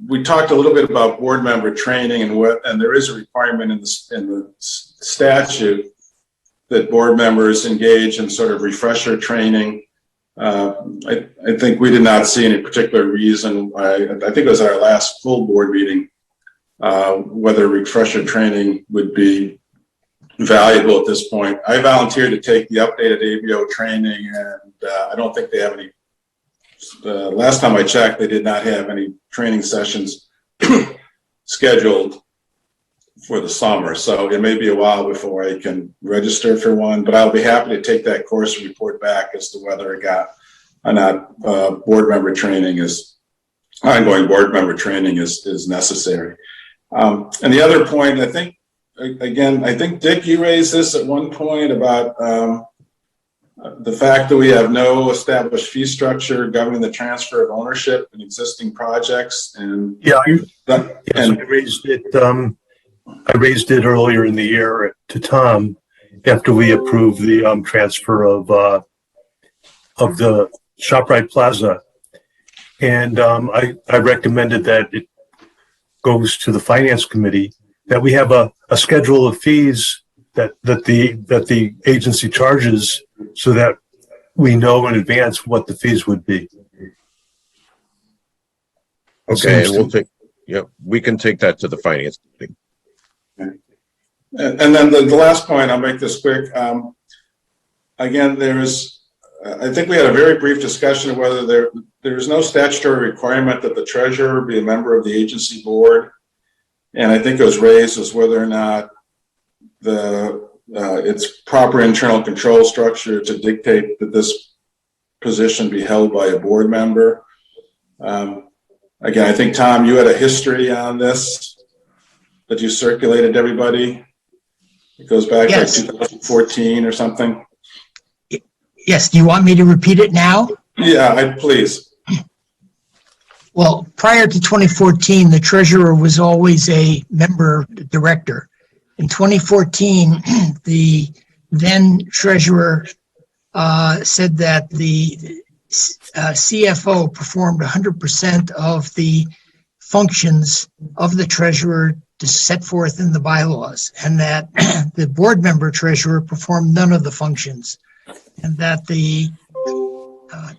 we talked a little bit about board member training and there is a requirement in the statute that board members engage in sort of refresher training. I think we did not see any particular reason why. I think it was our last full board meeting whether refresher training would be valuable at this point. I volunteered to take the updated ABO training, and I don't think they have any. Last time I checked, they did not have any training sessions scheduled for the summer. So it may be a while before I can register for one, but I'll be happy to take that course and report back as to whether it got or not ongoing board member training is necessary. And the other point, I think, Dick, you raised this at one point about the fact that we have no established fee structure governing the transfer of ownership in existing projects. And I raised it earlier in the year to Tom after we approved the transfer of of the ShopRite Plaza. And I recommended that it goes to the Finance Committee, that we have a schedule of fees that the agency charges so that we know in advance what the fees would be. Okay, and we can take that to the finance committee. And then the last point, I'll make this quick. Again, I think we had a very brief discussion of whether there's no statutory requirement that the treasurer be a member of the agency board. And I think it was raised as whether or not its proper internal control structure to dictate that this position be held by a board member. Again, I think, Tom, you had a history on this that you circulated to everybody. It goes back to 2014 or something. Yes, do you want me to repeat it now? Yeah, please. Well, prior to 2014, the treasurer was always a member director. In 2014, the then treasurer said that the CFO performed 100% of the functions of the treasurer to set forth in the bylaws, and that the board member treasurer performed none of the functions, and that the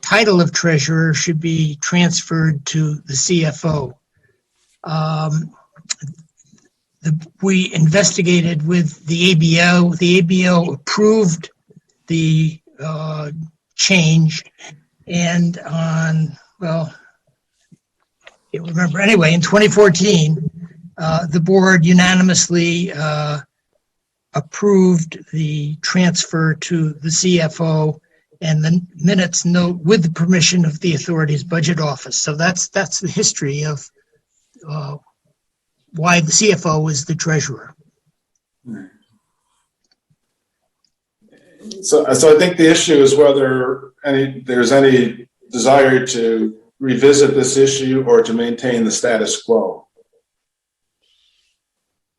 title of treasurer should be transferred to the CFO. We investigated with the ABO. The ABO approved the change, and I can't remember. Anyway, in 2014, the board unanimously approved the transfer to the CFO, and the minutes note with the permission of the authority's budget office. So that's the history of why the CFO is the treasurer. So I think the issue is whether there's any desire to revisit this issue or to maintain the status quo.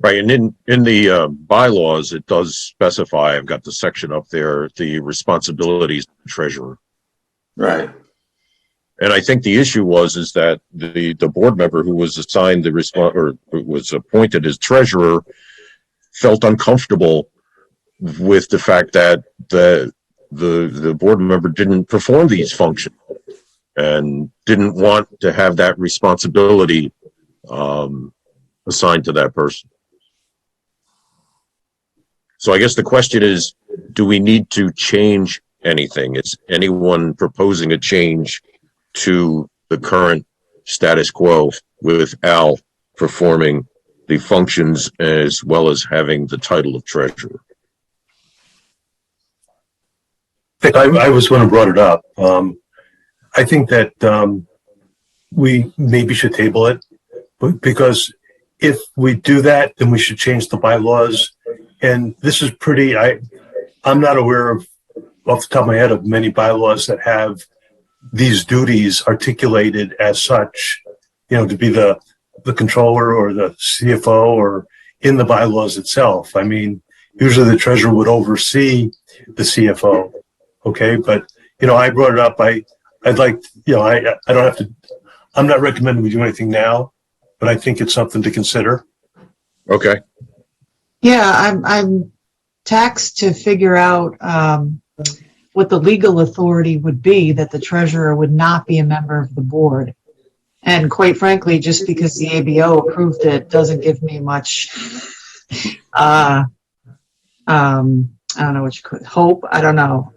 Right, and in the bylaws, it does specify, I've got the section up there, the responsibilities of the treasurer. Right. And I think the issue is that the board member who was assigned was appointed as treasurer felt uncomfortable with the fact that the board member didn't perform these functions and didn't want to have that responsibility assigned to that person. So I guess the question is, do we need to change anything? Is anyone proposing a change to the current status quo with Al performing the functions as well as having the title of treasurer? I was going to brought it up. I think that we maybe should table it, because if we do that, then we should change the bylaws. And this is I'm not aware of, off the top of my head, of many bylaws that have these duties articulated as such, to be the controller or the CFO or in the bylaws itself. I mean, usually the treasurer would oversee the CFO. Okay. But, I brought it up. I'd like, I don't have to, I'm not recommending we do anything now, but I think it's something to consider. Okay. Yeah, I'm taxed to figure out what the legal authority would be that the treasurer would not be a member of the board. And quite frankly, just because the ABO approved it doesn't give me much, I don't know what you could hope. I don't know.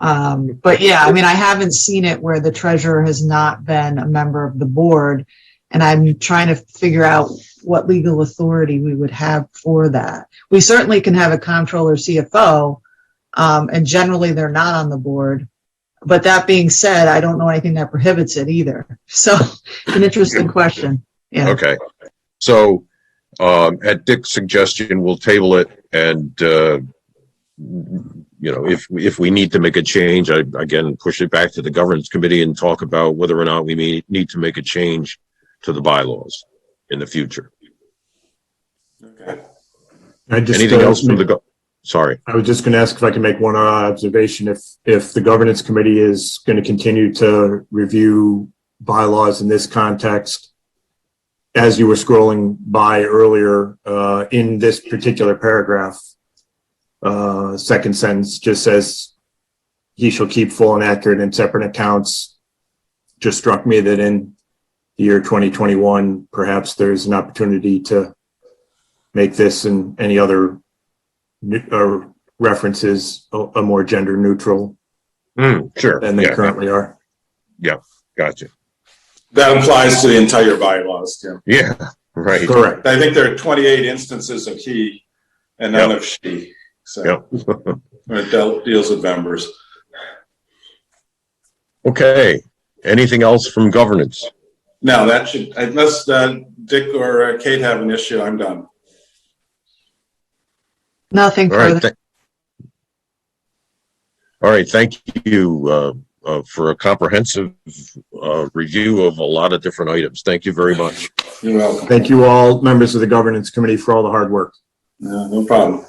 But yeah, I mean, I haven't seen it where the treasurer has not been a member of the board. And I'm trying to figure out what legal authority we would have for that. We certainly can have a comptroller CFO, and generally they're not on the board. But that being said, I don't know anything that prohibits it either. So it's an interesting question. Yeah. Okay. So at Dick's suggestion, we'll table it, and if we need to make a change, I again push it back to the governance committee and talk about whether or not we may need to make a change to the bylaws in the future. Okay. Anything else from the Sorry. I was just going to ask if I can make one observation. If the governance committee is going to continue to review bylaws in this context, as you were scrolling by earlier, in this particular paragraph, second sentence just says, he shall keep full and accurate and separate accounts. Just struck me that in the year 2021, perhaps there's an opportunity to make this and any other references a more gender neutral Sure. than they currently are. Yeah. Gotcha. That applies to the entire bylaws, Tim. Yeah. Right. Correct. I think there are 28 instances of he and none of she. So Yep. it deals with members. Okay. Anything else from governance? No, that should, unless Dick or Kate have an issue, I'm done. Nothing All right. further. All right. Thank you for a comprehensive review of a lot of different items. Thank you very much. You're welcome. Thank you all, members of the governance committee, for all the hard work. No problem.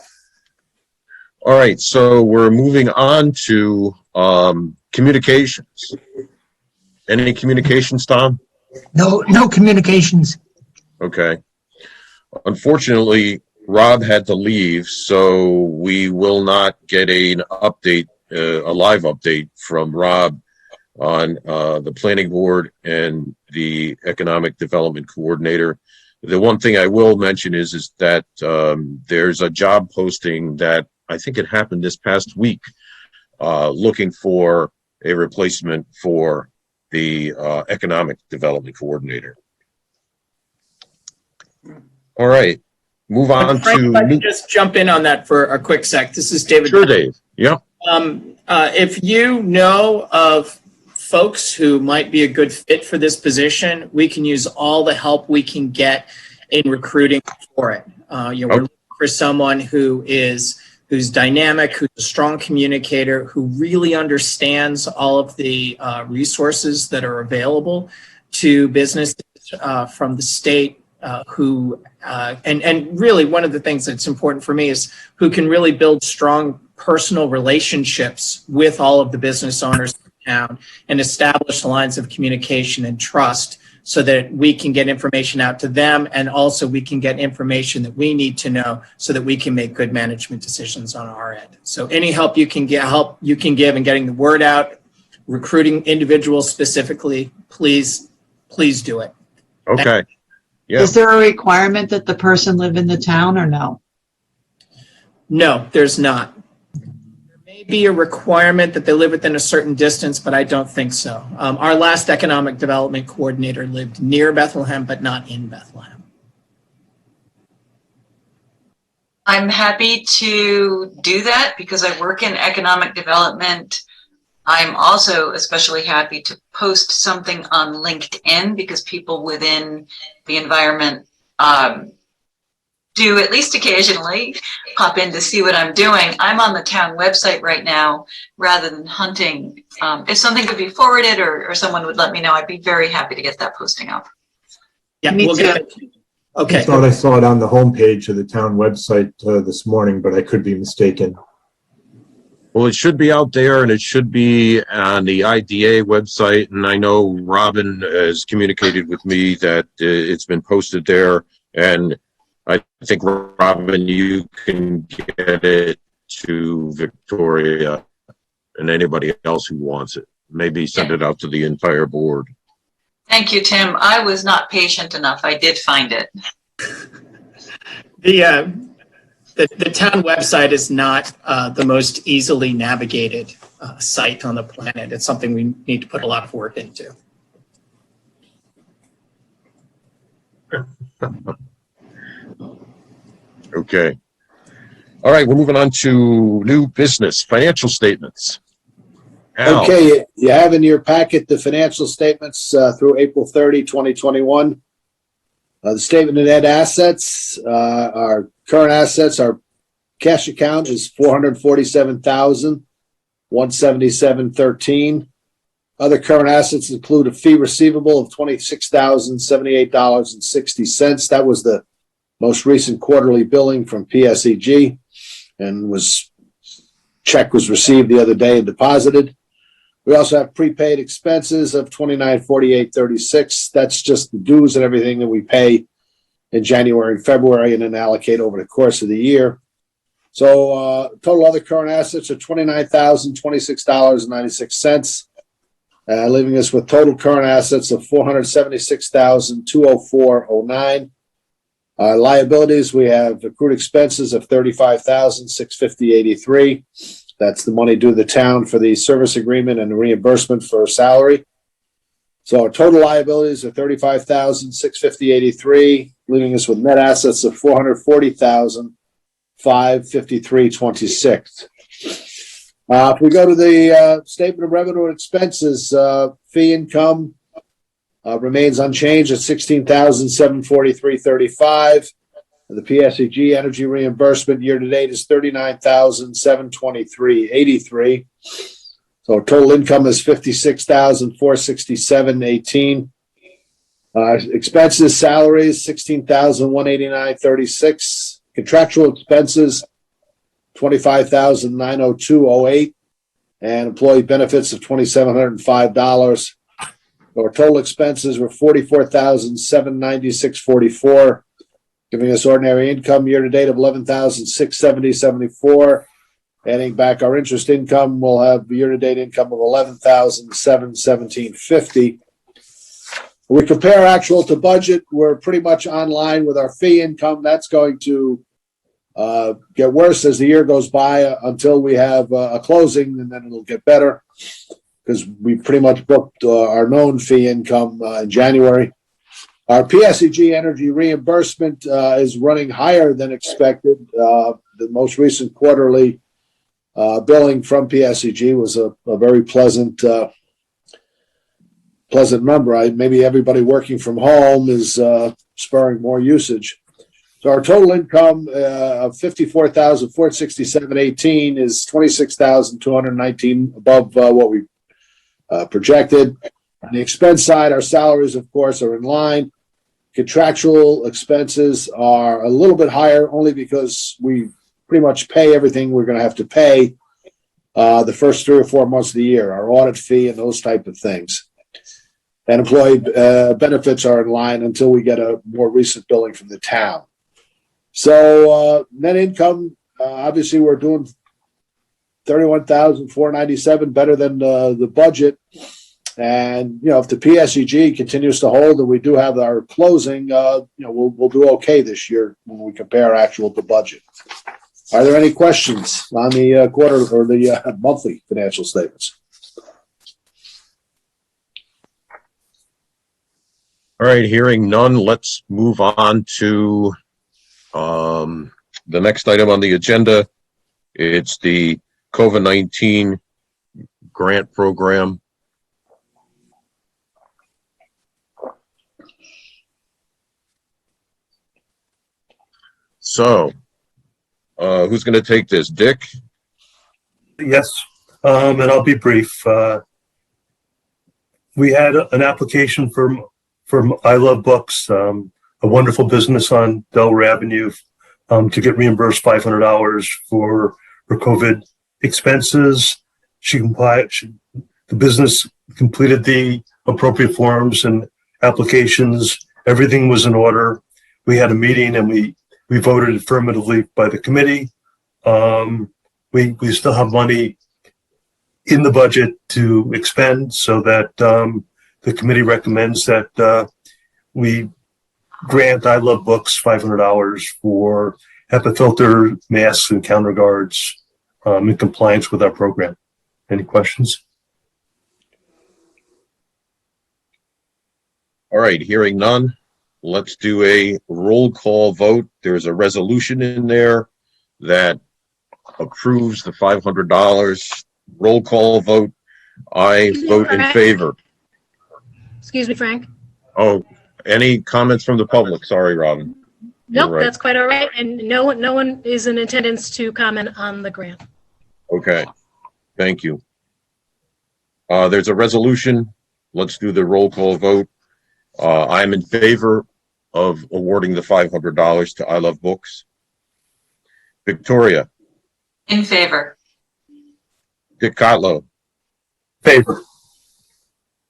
All right. So we're moving on to communications. Any communications, Tom? No communications. Okay. Unfortunately, Rob had to leave, so we will not get an update, a live update from Rob on the planning board and the economic development coordinator. The one thing I will mention is that there's a job posting that I think it happened this past week, looking for a replacement for the economic development coordinator. All right. Move on Frank, to if I can just jump in on that for a quick sec. This is David. Sure, Dave. Yeah. If you know of folks who might be a good fit for this position, we can use all the help we can get in recruiting for it. We're looking for someone who's dynamic, who's a strong communicator, who really understands all of the resources that are available to businesses from the state. And really one of the things that's important for me is who can really build strong personal relationships with all of the business owners in town and establish lines of communication and trust so that we can get information out to them, and also we can get information that we need to know so that we can make good management decisions on our end. So any help you can give in getting the word out, recruiting individuals specifically, please do it. Okay. Yeah. Is there a requirement that the person live in the town or no? No, there's not. There may be a requirement that they live within a certain distance, but I don't think so. Our last economic development coordinator lived near Bethlehem, but not in Bethlehem. I'm happy to do that because I work in economic development. I'm also especially happy to post something on LinkedIn because people within the environment do at least occasionally pop in to see what I'm doing. I'm on the town website right now rather than hunting. If something could be forwarded or someone would let me know, I'd be very happy to get that posting up. Yeah, Me we'll too. get it. Okay. I thought I saw it on the homepage of the town website this morning, but I could be mistaken. Well, it should be out there, and it should be on the IDA website. And I know Robin has communicated with me that it's been posted there. And I think, Robin, you can get it to Victoria and anybody else who wants it. Maybe send it out to the entire board. Thank you, Tim. I was not patient enough. I did find it. The town website is not the most easily navigated site on the planet. It's something we need to put a lot of work into. Okay. All right, we're moving on to new business, financial statements. Al. Okay, you have in your packet the financial statements through April 30, 2021. The statement of net assets, our current assets, our cash account is $447,177.13. Other current assets include a fee receivable of $26,078.60. That was the most recent quarterly billing from PSEG. and check was received the other day and deposited. We also have prepaid expenses of $29.4836. That's just the dues and everything that we pay in January and February and then allocate over the course of the year. So total other current assets are $29,026.96, leaving us with total current assets of $476,204.09. Liabilities, we have accrued expenses of $35,650.83. That's the money due to the town for the service agreement and the reimbursement for salary. So our total liabilities are $35,650.83, leaving us with net assets of $440,553.26. If we go to the statement of revenue and expenses, fee income remains unchanged at $16,743.35. The PSEG energy reimbursement year to date is $39,723.83. So total income is $56,467.18. Expenses, salaries, $16,189.36. Contractual expenses, $25,902.08. And employee benefits of $2,705. Our total expenses were $44,796.44, giving us ordinary income year to date of $11,670.74. Adding back our interest income, we'll have year-to-date income of $11,717.50. We compare actual to budget. We're pretty much online with our fee income. That's going to get worse as the year goes by until we have a closing, and then it'll get better because we pretty much booked our known fee income in January. Our PSEG energy reimbursement is running higher than expected. The most recent quarterly billing from PSEG was a very pleasant number. Maybe everybody working from home is spurring more usage. So our total income of $54,467.18 is $26,219 above what we projected. On the expense side, our salaries, of course, are in line. Contractual expenses are a little bit higher only because we pretty much pay everything we're going to have to pay the first 3 or 4 months of the year, our audit fee and those type of things. And employee benefits are in line until we get a more recent billing from the town. So net income, obviously we're doing $31,497 better than the budget. And, if the PSEG continues to hold and we do have our closing, we'll do okay this year when we compare actual to budget. Are there any questions on the quarter or the monthly financial statements? All right, hearing none, let's move on to the next item on the agenda. It's the COVID-19 grant program. So, who's going to take this? Dick? Yes, and I'll be brief. We had an application from I Love Books, a wonderful business on Delaware Avenue, to get reimbursed $500 for her COVID expenses. The business completed the appropriate forms and applications. Everything was in order. We had a meeting and we voted affirmatively by the committee. We still have money in the budget to expend, so that the committee recommends that we grant I Love Books $500 for HEPA filter, masks, and counter guards in compliance with our program. Any questions? All right, hearing none, let's do a roll call vote. There's a resolution in there that approves the $500. Roll call vote. I vote in favor. Excuse me, Frank. Oh, any comments from the public? Sorry, Robin. Nope, Right. That's quite all right. And no one is in attendance to comment on the grant. Okay, thank you. There's a resolution. Let's do the roll call vote. I'm in favor of awarding the $500 to I Love Books. Victoria? In favor. Dick Cotlow, Favor.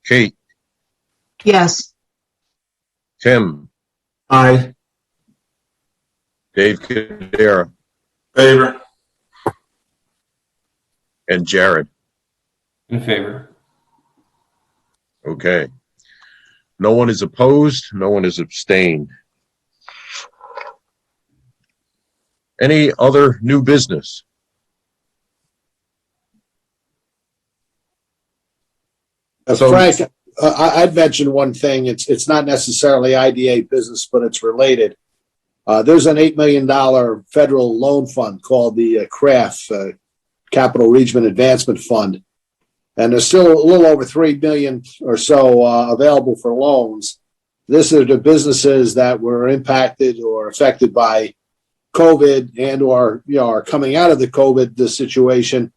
Kate, Yes. Tim, Aye. Dave Cadera, Favor. and Jared. In favor. Okay. No one is opposed. No one is abstained. Any other new business? So- Frank, I'd mention one thing. It's not necessarily IDA business, but it's related. There's an $8 million federal loan fund called the CRAF, Capital Region Advancement Fund. And there's still a little over 3 million or so available for loans. This are the businesses that were impacted or affected by COVID and or are coming out of the COVID situation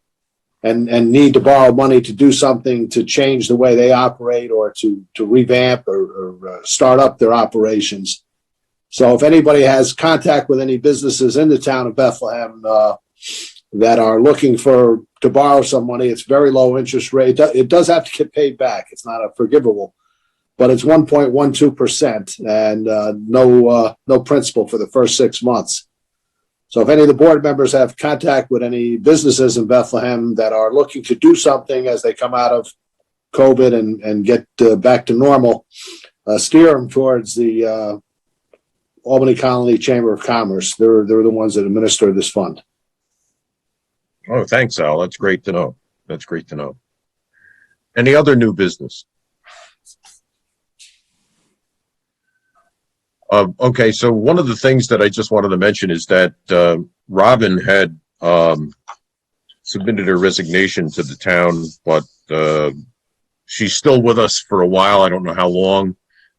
and need to borrow money to do something to change the way they operate or to revamp or start up their operations. So if anybody has contact with any businesses in the town of Bethlehem that are looking to borrow some money, it's very low interest rate. It does have to get paid back. It's not a forgivable, but it's 1.12% and no principal for the first 6 months. So if any of the board members have contact with any businesses in Bethlehem that are looking to do something as they come out of COVID and get back to normal, steer them towards the Albany Colony Chamber of Commerce. They're the ones that administer this fund. Oh, thanks, Al. That's great to know. That's great to know. Any other new business? Okay, so one of the things that I just wanted to mention is that Robin had submitted her resignation to the town, but she's still with us for a while. I don't know how long,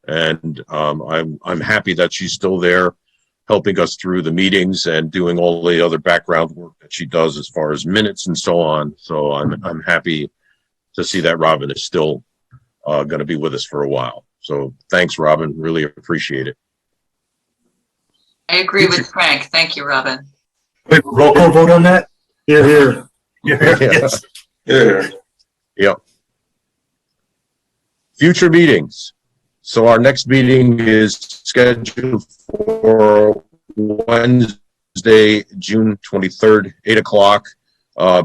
and I'm happy that she's still there, helping us through the meetings and doing all the other background work that she does as far as minutes and so on. So I'm happy to see that Robin is still going to be with us for a while. So thanks, Robin. Really appreciate it. I agree with Frank. Thank you, Robin. Wait, roll call vote on that? Here, here. Yes. Here. Yep. Future meetings. So our next meeting is scheduled for Wednesday, June 23rd, 8 o'clock.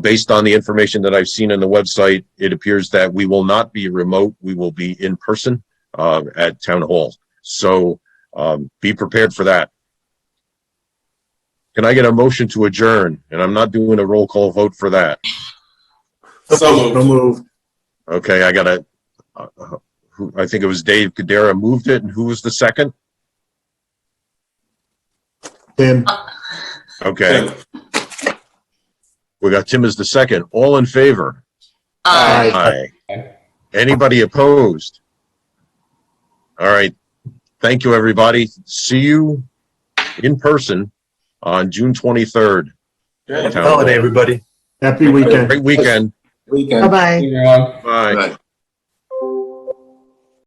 Based on the information that I've seen on the website, it appears that we will not be remote. We will be in person at Town Hall. So be prepared for that. Can I get a motion to adjourn? And I'm not doing a roll call vote for that. So moved. Okay, I got to, I think it was Dave Cadera moved it. And who was the second? Tim. Okay. We got Tim as the second. All in favor? Aye. Aye. Anybody opposed? All right. Thank you, everybody. See you in person on June 23rd. Okay. Town Hall. Holiday, everybody. Happy weekend. Great weekend. Weekend. Bye-bye. See you around. Bye. Bye.